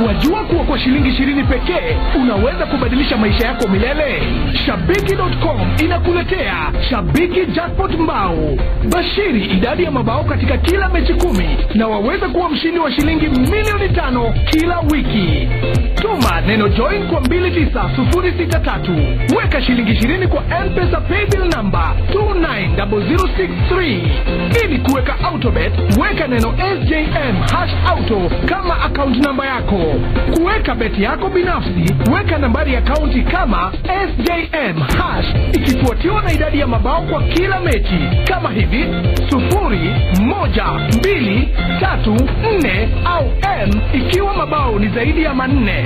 [SPEAKER 6] Wajua kuwa kwa shilingi 20 pekee unaweza kubadilisha maisha yako milele? Shabiki.com inakuletea Shabiki Jackpot Mbao. Bashiri idadi ya mabao katika kila mechi 10 na waweza kuwa mshindi wa shilingi milioni 5 kila wiki. Tuma neno join kwa 29063. Weka shilingi 20 kwa M-Pesa paybill number 290063. Ili kuweka autobet, weka neno SJM #auto kama account number yako. Kuweka beti yako binafsi, weka nambari ya akaunti kama SJM # ikifuatiwa na idadi ya mabao kwa kila mechi kama hivi 0, 1, 2, 3, 4 au M ikiwa mabao ni zaidi ya 4.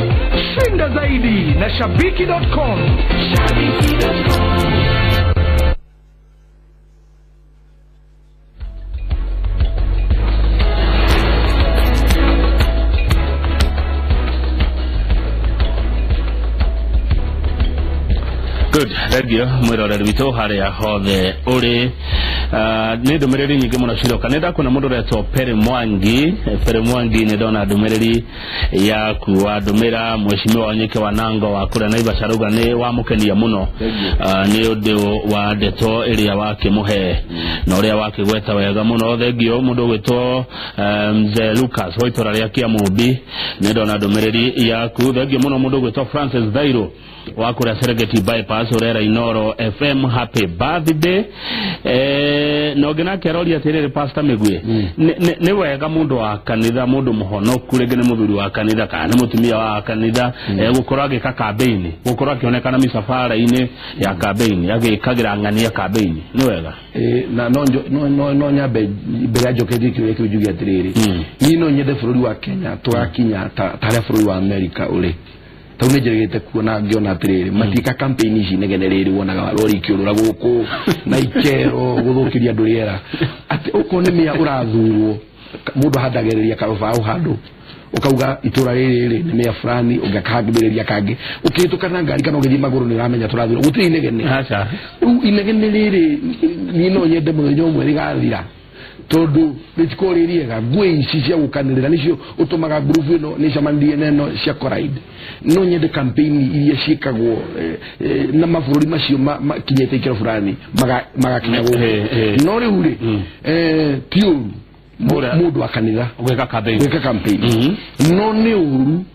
[SPEAKER 6] Shinda zaidi na Shabiki.com. Shabiki.com.
[SPEAKER 1] Good, regio mwiroreri wito haria hothe uri ni ndumiriri nyingi muno ciroka nenda kuna mundu reto Pere Mwangi ni ndona ndumiriri ya kuwa ndumira mheshimiwa Onyeke Wanango wa kura Naivasha ruga ni wamukenia muno ni undu wa ndeto iria wake muhe na uria wake gweta wega muno thegio mundu gwitwo mzee Lucas hoitora ria Kiamumbi ni ndona ndumiriri ya ku thegio muno mundu gwitwo Francis Dairo wa kura Serengeti bypass urera Inoro FM happy birthday no gina kerori atirire pastor Migwe ni wega mundu wa kanitha mundu muhonoku rege ni muthuri wa kanitha kana mutumia wa kanitha gukora agika campaign gukora akionekana misafara ine ya campaign agikagira ngania campaign ni wega
[SPEAKER 2] na no nyabe berajo kedi kijugia atirire ino nyede fururi wa Kenya twakinya tare fururi wa America ule tunejerete kuona ngiona atiriri matika campaign ici negenereri wonaga rori kiurura guku na ikero guthukiria nduriera ati uko ni mia urathurwo mundu hadagereria karofa au handu ukauga itura riri ni mia fulani ugakagibiriria kangi ukitukana ngari kana ugithi maguru ni ramenya turathurwo gutiri inegene acha inegene riri ni no nyende muthenya umwe rigathira todo bitikoriria ngwe ici cia gukanirira nicio utumaga group ino ni camandie neno cia Koraid no nyende campaign iria cikagwo na mabũrũri macio kinyete ikero fulani magakinya go no riuri tio mundu akanitha gweka campaign no ni uru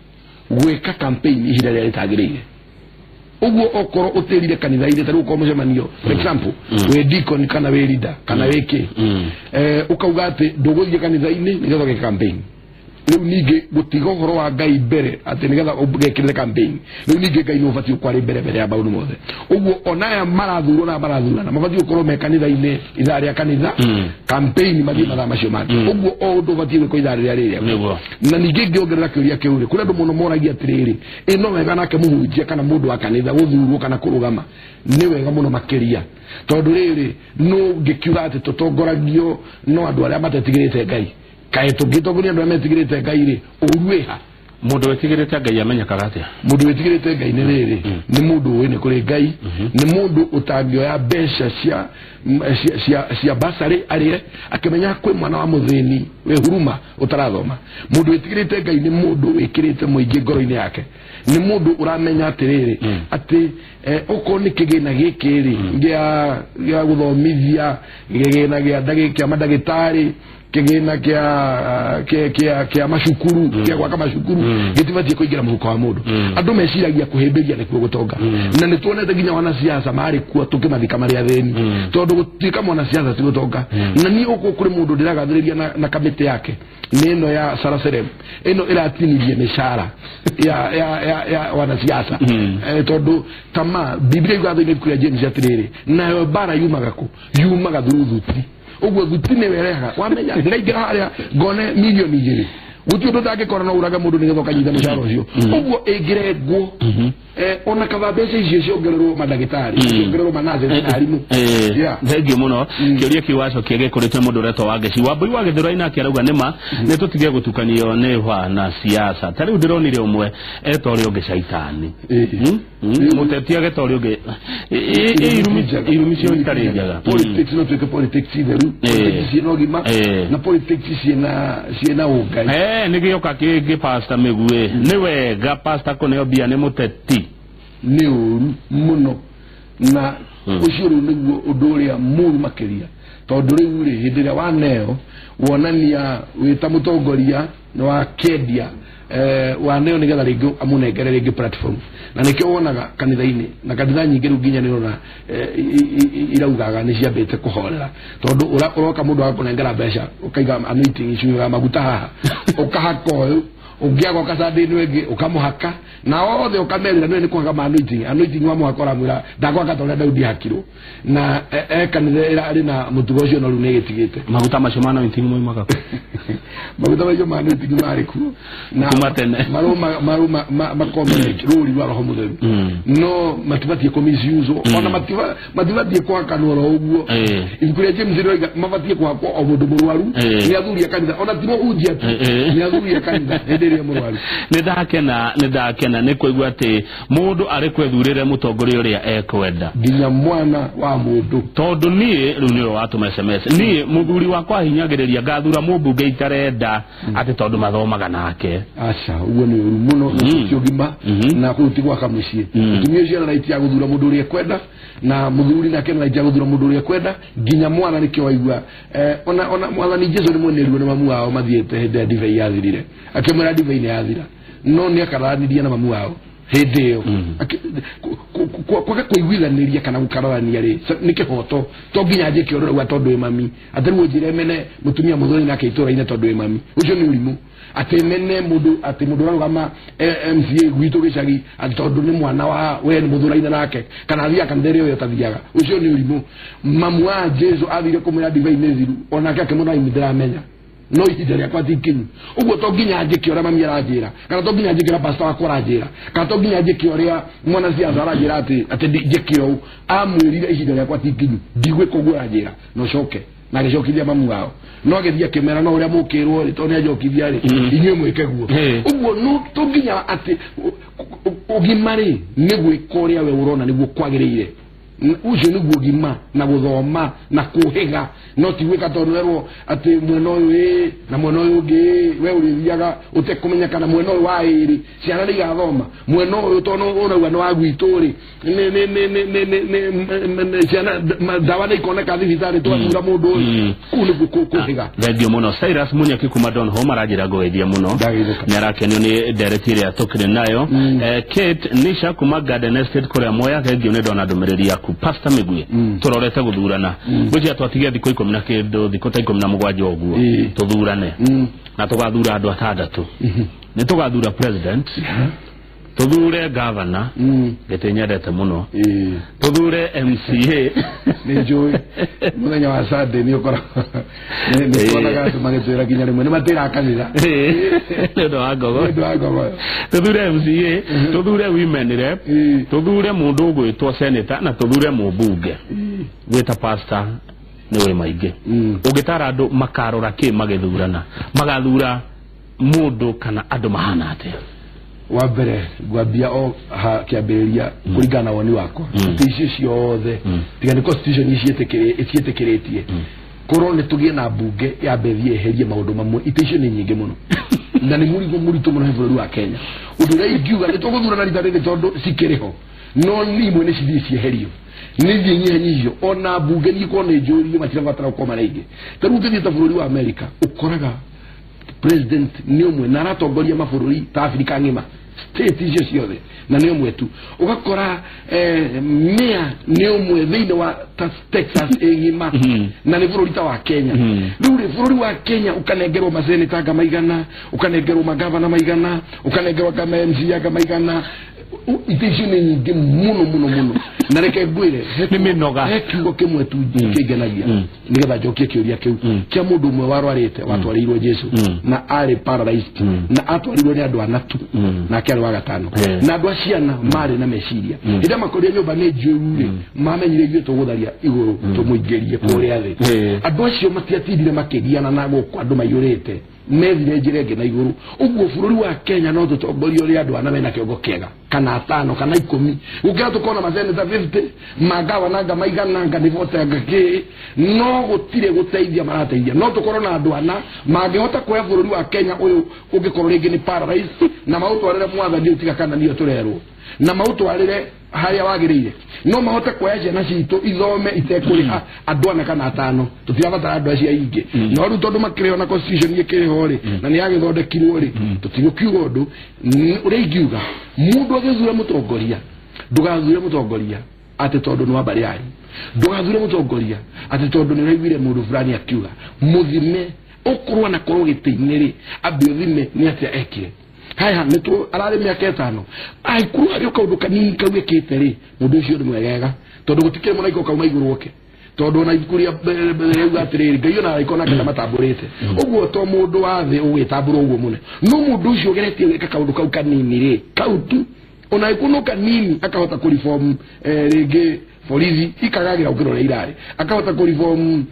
[SPEAKER 2] gweka campaign ihinda rĩrĩa rĩtagĩrĩire uguo okoro uterire kanitha ire taru ko mucemanio for example we deacon kana we leader kana weke ukauga ati nduguthie kanitha ine nigetha ge campaign riu ninge gutigo horo wa Ngai mbere ati nigetha ubugekire campaign riu ninge Ngai no fati ukwari mbere ya baundu mothe uguo onaya marathuro na mabati ukoro me kanitha ine ithari ya kanitha campaign mathie matha macio mati uguo o ndu fati ko ithari ya riri na ninge ngiongerera kiuria kiuri kuri ndu muno moragia atiriri ino wega nake muhunjia kana mundu wa kanitha guthurwo kana kurugama ni wega muno makiria tondu riri no ngikiuga ati tutongoragio no andu aria matetigirite Ngai kae tugitogoria andu ametigirite Ngai ri urueha mundu wetigirite Ngai amenya karatia mundu wetigirite Ngai ni riri ni mundu wene kuri Ngai ni mundu utangioya besha cia basari arie akimenya kwe mwana wa muthini we huruma utarathoma mundu wetigirite Ngai ni mundu wikirite muingi ngoro-ini yake ni mundu uramenya atiriri ati uko ni kigina gikiri gia guthomithia kigina gia ndagika madagitari kigina kia mashukuru kia kwa kama shukuru gitibatie kuingira muhuko wa mundu andu meciragia kuhimbiria nikuo gutonga na nituonete nginya wana siasa mari kuo tukimathika mari atheni tondu gutika mwana siasa ti gutonga na ni uko kuri mundu ndiragathiria na kamite yake neno ya Saraserem eno iratinirie mishara ya wana siasa tondu tama Biblia yugathiire kuya James atiriri nayo bara yumaga thuruthi ogwo thutine wereha wamenya ndaigira haria ngone milioni 2 gutu ndo take korana uraga mundu ni gethoka nyitha mushara ucio ogwo egirego ona kava bese icio ngerero madagitari ngerero manaze na arimu
[SPEAKER 1] thengio muno kiuria kiwaco kiege kurite mundu reto wage ci wambui wage thiraina akiarauga nima ne tutige gutukanio ne hwa na siasa tari ndironire umwe eto ri ungi shaitani mutetia geto ri ungi irumicio itari njaga
[SPEAKER 2] politics no tuke politics itheru politics no gima na politics ciena ugai
[SPEAKER 1] nigioka kigi pastor Migue ni wega pastor koneo bia ni muteti
[SPEAKER 2] ni uru muno na uciuru niguo undu uria muru makiria tondu riu ri hindira waneo wonania wita mutongoria no wa kendia waneo ni getha ringi amunengere ringi platform na nikio wonaga kanitha-ini na kanitha nyingi ru nginya nirona iraugaga ni ciambite kuhorera tondu uroka mundu akunengera mbeca ukaiga anointing iciuga maguta haha ukahaka uyu ungiaga ukasandini wengi ukamuhaka na othe ukamerira ni kuhaga anointing wa muhaka uramwira ndagwaka tore Daudi hakiro na kanitha ari na mutugo ucio no ru negitigite
[SPEAKER 1] maguta macio ma anointing moimaga
[SPEAKER 2] maguta macio ma anointing mariku na maruma makomere ruri wa roho mutheru no matibatie komisiuzo ona matibatie kwa kanoro uguo ikuria James roiga mabatie kwa o mundu murwaru ni athuri kanitha ona timo ujia tu ni athuri kanitha enderia murwaru
[SPEAKER 1] ni ndakena ni kuigua ati mundu ari kwethurire mutongoria uria ekwenda
[SPEAKER 2] nginya mwana wa mundu
[SPEAKER 1] tondu ni runyo watuma SMS ni muthuri wakwa hinyagiriria gathura mubunge itarenda ati tondu mathomaga nake
[SPEAKER 2] acha ugo ni muno cio gima na kutigwa kamucie tumie cia na itia guthura mundu uria kwenda na muthuri nake na itia guthura mundu uria kwenda nginya mwana nikio waigua ona mwathani Jesu ni mweneru na mamu wao mathiete hinde divei yathirire akimera divei ni yathira no ni akaraniria na mamu wao hinde yo kwa kuiguithaniria kana gukararania ri nikihoto to nginya nje kiorora gwa tondu emami ateruo njire mene mutumia muthuri nake itura ine tondu emami ucio ni urimu atemene mundu ati mundu ragama MCA gwitu gicagi atondu ni mwana wa we ni muthuraina nake kana thia kandere yo tathiaga ucio ni urimu mamu wa Jesu athire kumira divai neziru onake akimuna imidira menya no ihinda rĩakwa ti ikinyu ũguo to nginya njĩke ũrĩa mami aranjĩra kana to nginya njĩkĩra pastor wakwa aranjĩra kana to nginya njĩke ũrĩa mwana ciaca aranjĩra atĩ njĩke ũũ amwĩrire ihinda rĩakwa ti ikinyu ndigwĩka ũguo aranjĩra no coke na agĩcokithia mamu wao no agĩthiĩ akĩmera no ũrĩa mũkĩrwo rĩ to nĩ anjokithia rĩ inyuĩ mwĩke guo ũguo no to nginya atĩ ũgima rĩ nĩ gwĩka ũrĩa we ũrona nĩguo kwagĩrĩire ucio niguo gima na guthoma na kuhiga no tigwika tonwerwo ati mwena uyu na mwena uyu ungi we urithiaga utekumenya kana mwena uyu wa iri ciana igathoma mwena uyu tono unauga no agwituri ni ciana dawa ni koneka thibitari twathura mundu uyu kuni kuhiga
[SPEAKER 1] radio muno Cyrus Munyaki kuma Don Home arajira goethia muno nyarakenio ni director atokire nayo Kate Nisha kuma Garden Estate kuria moya radio ni dona ndumiriri yaku Pastor Migue turorete guthurana gujia twatigia thiko 10 na kindu thiko ta 17 uguo tuthurane na tugathura andu atandatu ni tugathura president tuthure governor getenyerete muno tuthure MCA
[SPEAKER 2] ni joy muthenya wa Sunday ni ukora ni konaga tumagitwira kinya rimwe ni matira kanitha
[SPEAKER 1] ndo agogo tuthure MCA tuthure women rep tuthure mundu gwitwo senator na tuthure mubunge gwita pastor ni we maige ugitara andu makarora ki magithurana magathura mundu kana andu mahana atia
[SPEAKER 2] wa mbere gwambia o kiambiria kuringana woni wakwa ici ciothe tiga ni constitution icietekeretie korwo ni tugie na bunge ya mbethie eherie maundu mamwe icio ni nyingi muno na ni muritu muno bũrũri wa Kenya undu ria ingiuga ni tuguthurana rita rĩrĩ tondu cikiriho no ni imwe ni cithi cieherio ni nyinyi ona bunge ni kone njũrie matirabatara gũkorwo marĩ ingĩ tarĩu tuthie ta bũrũri wa America ukoraga president ni umwe na ratongoria mabũrũri ta Afrika ngima state icio ciothe na ni umwe tu ugakora mea ni umwe thĩinĩ wa Texas ngima na ni bũrũri ta wa Kenya rĩu bũrũri wa Kenya ukanengerwo maseneta maigana ukanengerwo magavana maigana ukanengerwo MCA maigana iticio ni nyingi muno na reke ngwire
[SPEAKER 1] ni minoga
[SPEAKER 2] kiugo kimwe tu kingenagia nigetha njokie kiuria kiu kia mundu umwe warwarite watwarirwo Jesu na ari paralyzed na atwarirwo ni andu anatu na akari wa gatano na andu aciana mari na meciria ida makoria nyumba ni njuri mamenyire ithuĩ tũgũtharia igũrũ tũmũingĩrie kũrĩa thĩ andu acio matiatindire makĩgiana na gũkũ andu maiyũrĩte methire njĩra ĩngĩ na igũrũ ũguo bũrũri wa Kenya no tũtongorio ri andu ana mena kĩongo kĩega kana 5 kana 10 gũkĩra tũkona maseneta 50 magavana maigana nganivote ngaki no gũtire gũteithia marateithia no tũkorwo na andu ana mangĩhota kuoya bũrũri wa Kenya ũyũ ũngĩkorwo rĩngĩ ni paralyzed na maũtwarĩre mwathani ũtiga kana niyo tũrerwo na maũtwarĩre haria wagĩrĩire no mahote kuoya ciana citũ ithome itekũrĩha andu ana kana 5 tũtirabatara andu acio aingĩ no rĩu tondũ makĩrĩho na constitution ĩkĩrĩho rĩ na nĩ yagĩthondekirwo rĩ tũtigũkiuga ũndũ ũrĩa ingiuga mũndũ agĩthura mũtongoria ndũgathure mũtongoria atĩ tondũ nĩ wa mbarĩ yanyu ndũgathure mũtongoria atĩ tondũ nĩ ũraiguire mũndũ fulani akiuga mũthime ũkorwo na korwo gĩtĩ-inĩ rĩ ambe ũthime nĩ atĩa ekire haya nĩtũ ararĩ mĩaka 5 aikuru arĩ kaũndũ kanini kau ekĩte rĩ mũndũ ũcio nĩ mwegega tondũ gũtikĩrĩ mũraiko kauma igũrũ oke tondũ na ikuria rĩu atĩrĩrĩ Ngai ona araikona kana matambũrĩte ũguo to mũndũ wa thĩ ũgĩtambũrwo ũguo mũne no mũndũ ũcio ũgeretie gwĩka kaũndũ kau kanini rĩ kau tu ona ikuno kanini akahota kũreform rĩngĩ borithi ikagagira ukirora irari akahota kũreform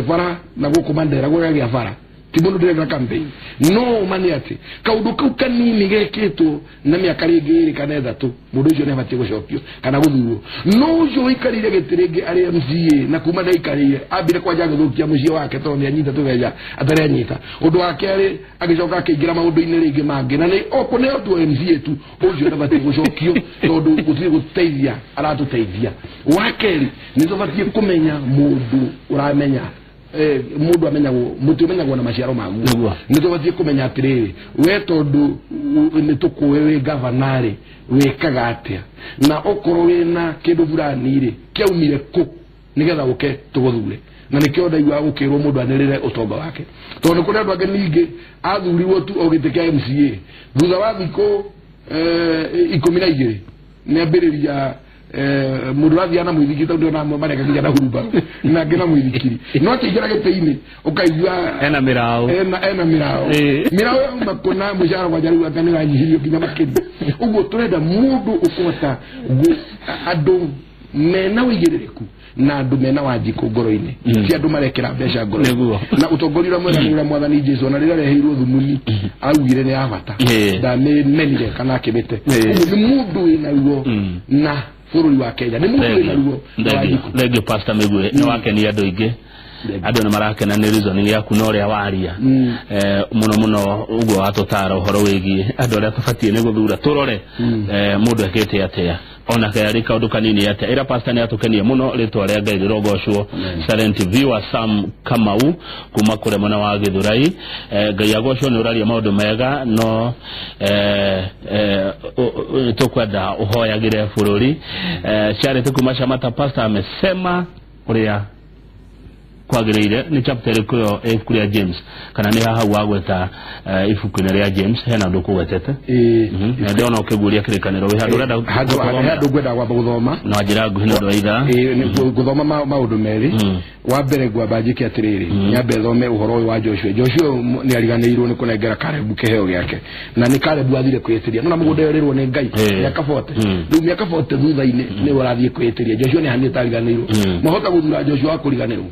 [SPEAKER 2] bara na gũkũ Mandera gũgagia bara timuno ndĩreka campaign no mani ati kaũndũ kau kanini gekĩtwo na mĩaka rĩngĩ kana 3 mũndũ ũcio nĩ abatie gũcokio kana gũthurwo no ũcio ũikarire gĩtĩ rĩngĩ arĩ MCA na kuma ndaikarire ambire kwanja gũthũkia mũciĩ wake tondũ nĩ anyita tũgeja atarĩ anyita ũndũ wake arĩ agĩcoka akĩingĩra maũndũ-inĩ rĩngĩ mangĩ na nĩ oko nĩ ũndũ wa MCA tu ũcio nĩ abatie gũcokio tondũ gũtirĩ gũteithia aratũteithia wakeri nĩ tũbatie kũmenya mũndũ ũramenya mundu amenyagwo mutu amenyagwo na maciaro maguo nitubatie kumenya atiriri we tondu nitukuwe we governor wekaga atia na okorwo wina kindu burani ri kiaumire ku nigetha uke tuguthure na nikio ndaigua gukirwo mundu anirire utonga wake tondu kuri andu ange ningi athurirwo tu ogite kia MCA thutha wa thikũ 12 ni ambiriria mundu rathiana muithikiri tondu na mareka nginya na huruba na ngena muithikiri no tigera gĩtĩ-inĩ ukaigua
[SPEAKER 1] ena mirao mirao
[SPEAKER 2] makona mushara wa jaru atani ranyihirio nginya makĩria ũguo turenda mundu ukota andu mena wĩigĩrĩrĩku na andu mena wanjiko ngoro-inĩ ti andu marekera mbeca ngoro na utongoria mwega mwathani Jesu na rĩrĩa reheirwo thumuni augire nĩ abata ndamenire kana akĩmĩte ũguo nĩ mundu wĩna ruo na bũrũri wa Kenya nĩ mundu wĩna ruo
[SPEAKER 1] Legio Pastor Migwe nĩ wakeni andũ aingĩ andũ nĩ marakena nĩ reason yaku na ũrĩa waria muno ũguo atũtara ũhoro wĩgiĩ andũ arĩa tũbatie nĩ gũthura tũrore mũndũ ekĩte atĩa ona kayari kaundu kanini yate ira pastor ni atukenie muno ritwa ria Ngai rirogoshwo Silent TV wa Sam Kamau kuma kure mwana wa Githurai Ngai agoshwo ni uraria maundu mega no tukwenda uhoyagire bururi Charity kuma Shamata pastor amesema uria kwagĩrĩire ni chapter ĩkuo ĩkuria James kana ni haha wagweta ifuku-inĩ ria James hena ndũ kũgwetete na ndona ũkĩguria kĩrĩkanĩro wĩ handũ
[SPEAKER 2] gwenda gwamba gũthoma
[SPEAKER 1] na njĩra nguhĩ nĩ ũndũ wa ithaa
[SPEAKER 2] gũthoma maũndũ merĩ wa mbere ngwamba njĩke atĩrĩrĩ nyambe thome ũhoro ũyũ wa Joshua nĩ ariganĩirwo nĩ kũnengera Kalebu kĩheo gĩake na nĩ Kalebu athire kwĩtĩria no na mũgũnda yorirwo nĩ Ngai mĩaka 40 rĩu mĩaka 40 thutha-inĩ nĩ ũrathiĩ kwĩtĩria Joshua nĩ hanĩte ariganĩirwo mahota gũthura Joshua akũriganĩrwo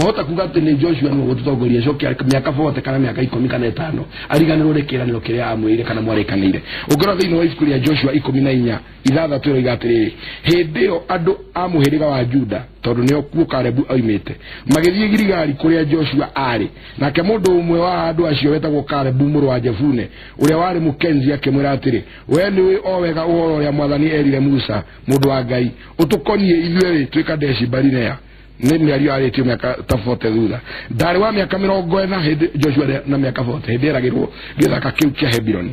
[SPEAKER 2] mahota kuga atĩ nĩ Joshua nĩ gũtũtongoria cokia mĩaka 40 kana mĩaka 10 kana 5 ariganĩrwo nĩ kĩranĩro kĩrĩa amwĩire kana mwarĩkanĩire ũngĩrora thĩinĩ wa ibuku rĩa Joshua 14 ithathatũ ĩroiga atĩrĩrĩ hĩndĩ ĩyo andũ a mũhĩrĩga wa Juda tondũ nĩo kuo Kalebu oimĩte magĩthiĩ Gilgali kũrĩa Joshua arĩ nake mũndũ ũmwe wa andũ acio wetagwo Kalebu mũrũ wa Jefune ũrĩa warĩ Mũkenzi akĩmwĩra atĩrĩ we nĩwe o wega ũhoro ũrĩa mwathani erire Musa mũndũ wa Ngai ũtũkonie ithuĩ twĩ Kadeshi Barinea ne miario aretio miaka tafote thutha ndari wa miaka 40 hindi Joshua na miaka 40 hindi eragirwo githaka kiu kia Hebron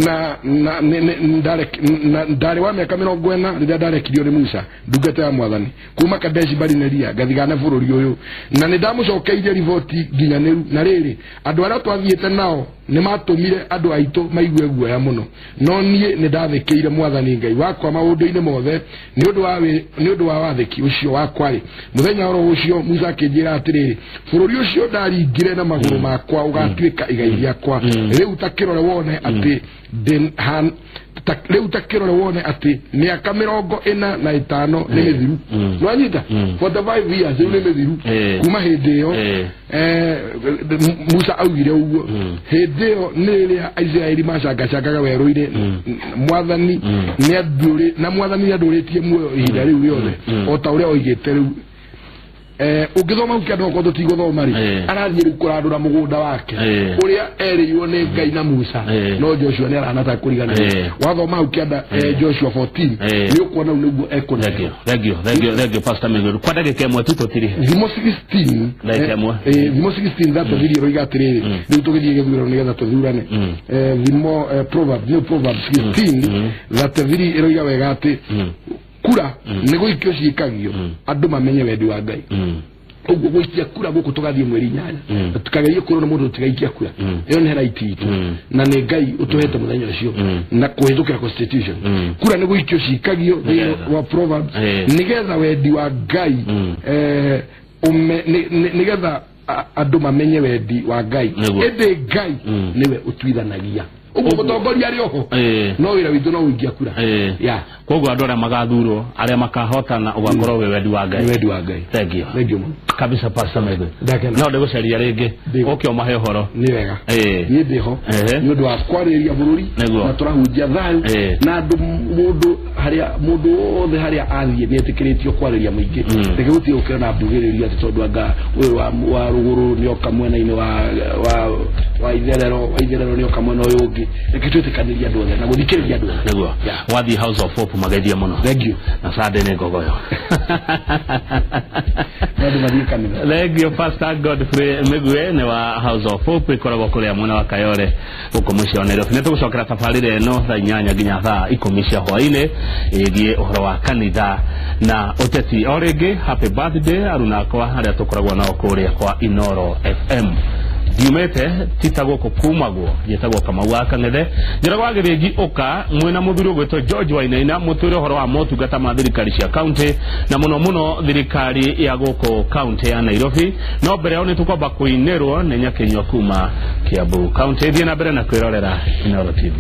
[SPEAKER 2] na ndari wa miaka 40 rĩrĩa ndarekirio nĩ Musa ndungata ya Mwathani kuma Kadeshi Barineria gathigana bũrũri ũyũ na nĩ ndamucokeirie riboti nginyanĩru na rĩrĩ andũ arĩa twathiĩte nao nĩ matũmire andũ aitũ maigue guoya mũno no niĩ nĩ ndathĩkĩire Mwathani Ngai wakwa maũndũ-inĩ mothe nĩ ũndũ wa wathĩki ũcio wakwa rĩ muthenya oro ucio Musa akĩnjĩra atĩrĩrĩ bũrũri ũcio ndaringire na magũrũ makwa ũgatuĩka igai rĩakwa rĩu takĩrore wone atĩ rĩu takĩrore wone atĩ mĩaka 45 nĩ mĩthiru nwanyita 45 years rĩu nĩ mĩthiru kuma hĩndĩ ĩyo Musa augire ũguo hĩndĩ ĩyo nĩ rĩrĩa Isiraeli macangacangaga werũ-inĩ Mwathani nĩ andũrĩtie muoyo ihinda rĩu rĩothe o ta ũrĩa oigĩte rĩu ungithoma ukienda ko tutigũthoma ri arathiĩ rĩu kũrandũra mũgũnda wake ũrĩa erĩirwo nĩ Ngai na Musa no Joshua nĩ aranata kũrigana wathoma ukienda Joshua 14 nĩ ũkuona nĩguo ekonegio
[SPEAKER 1] regio pastor Miguru kwa ndagĩka ĩmwe tu tũtiri
[SPEAKER 2] thimo 16 ndagĩka ĩmwe thimo 16 that video roiga atĩrĩrĩ rĩu tũgĩthiĩ gĩthurano nĩgetha tũthurane thimo Proverbs 16 that video roiga wega atĩ kura nĩguo ikio ciĩkagio andũ mamenye wendi wa Ngai uguo gũikia kura gũkũ tũgathiĩ mweri 8 tukageria kũrora mũndũ tũtigaikia kura ĩyo nĩ right itu na nĩ Ngai ũtũhete mũthenya ũcio na kũhĩtũkĩra constitution kura nĩguo ikio ciĩkagio thĩinĩ wa Proverbs nĩgetha wendi wa Ngai nĩgetha andũ mamenye wendi wa Ngai ĩndĩ Ngai nĩwe ũtuithanagia uguo mũtongoria arĩ oho no wĩra witũ no ũingĩa kura
[SPEAKER 1] koguo andũ arĩa magathurwo arĩa makahotana ũgakorwo wĩ wendi wa Ngai
[SPEAKER 2] thengio
[SPEAKER 1] kabisa pastor Mego no ndĩgũcaria rĩngĩ ũke ũmahe ũhoro
[SPEAKER 2] nĩ wega niĩ ndĩho nĩ ũndũ wa kwarĩrĩria bũrũri na tũrahunjia thayũ na andũ mũndũ wothe harĩa athiĩ nĩ etĩkĩrĩtio kwarĩria mũingĩ reke gũtirĩ gũkĩra na mbugĩrĩria atĩ tondũ anga ũyũ wa rũgũrũ nĩ oka mwena-inĩ wa itherero nĩ oka mwena ũyũ ũngĩ reke twĩtĩkanĩrie andũ othe na gũthikĩrĩria andũ othe
[SPEAKER 1] nĩguo wathiĩ House of Hope mageithia mũno na Sunday nĩ ngogoyo Legio Pastor Godfrey Megue nĩ wa House of Hope ikoragwo kũrĩa mwena wa Kayore gũkũ mũciĩ wa Nairobi nĩ tũgũcokera tabarĩra ĩno thaa 8 nginya thaa 10 cia hwaĩ-inĩ ĩgiĩ ũhoro wa kanitha na ũteti o rĩngĩ happy birthday aruna akwa arĩa tũkoragwo nao kũrĩa kwa Inoro FM diumete titagwo kumagwo yetagwo Kamau wa Kang'ethe njĩragwo agĩrĩngi ũka mwena mũthuri ũgwĩtwo George Wainaina mũtũĩre ũhoro wa motungata ma thirikari cia county na mũno thirikari ya gũkũ county ya Nairobi no mbere yao nĩ tũkwamba kũinĩrwo nĩ Nyakinyua kuma Kiambu county thiĩ na mbere na kwĩrorera Inoro TV.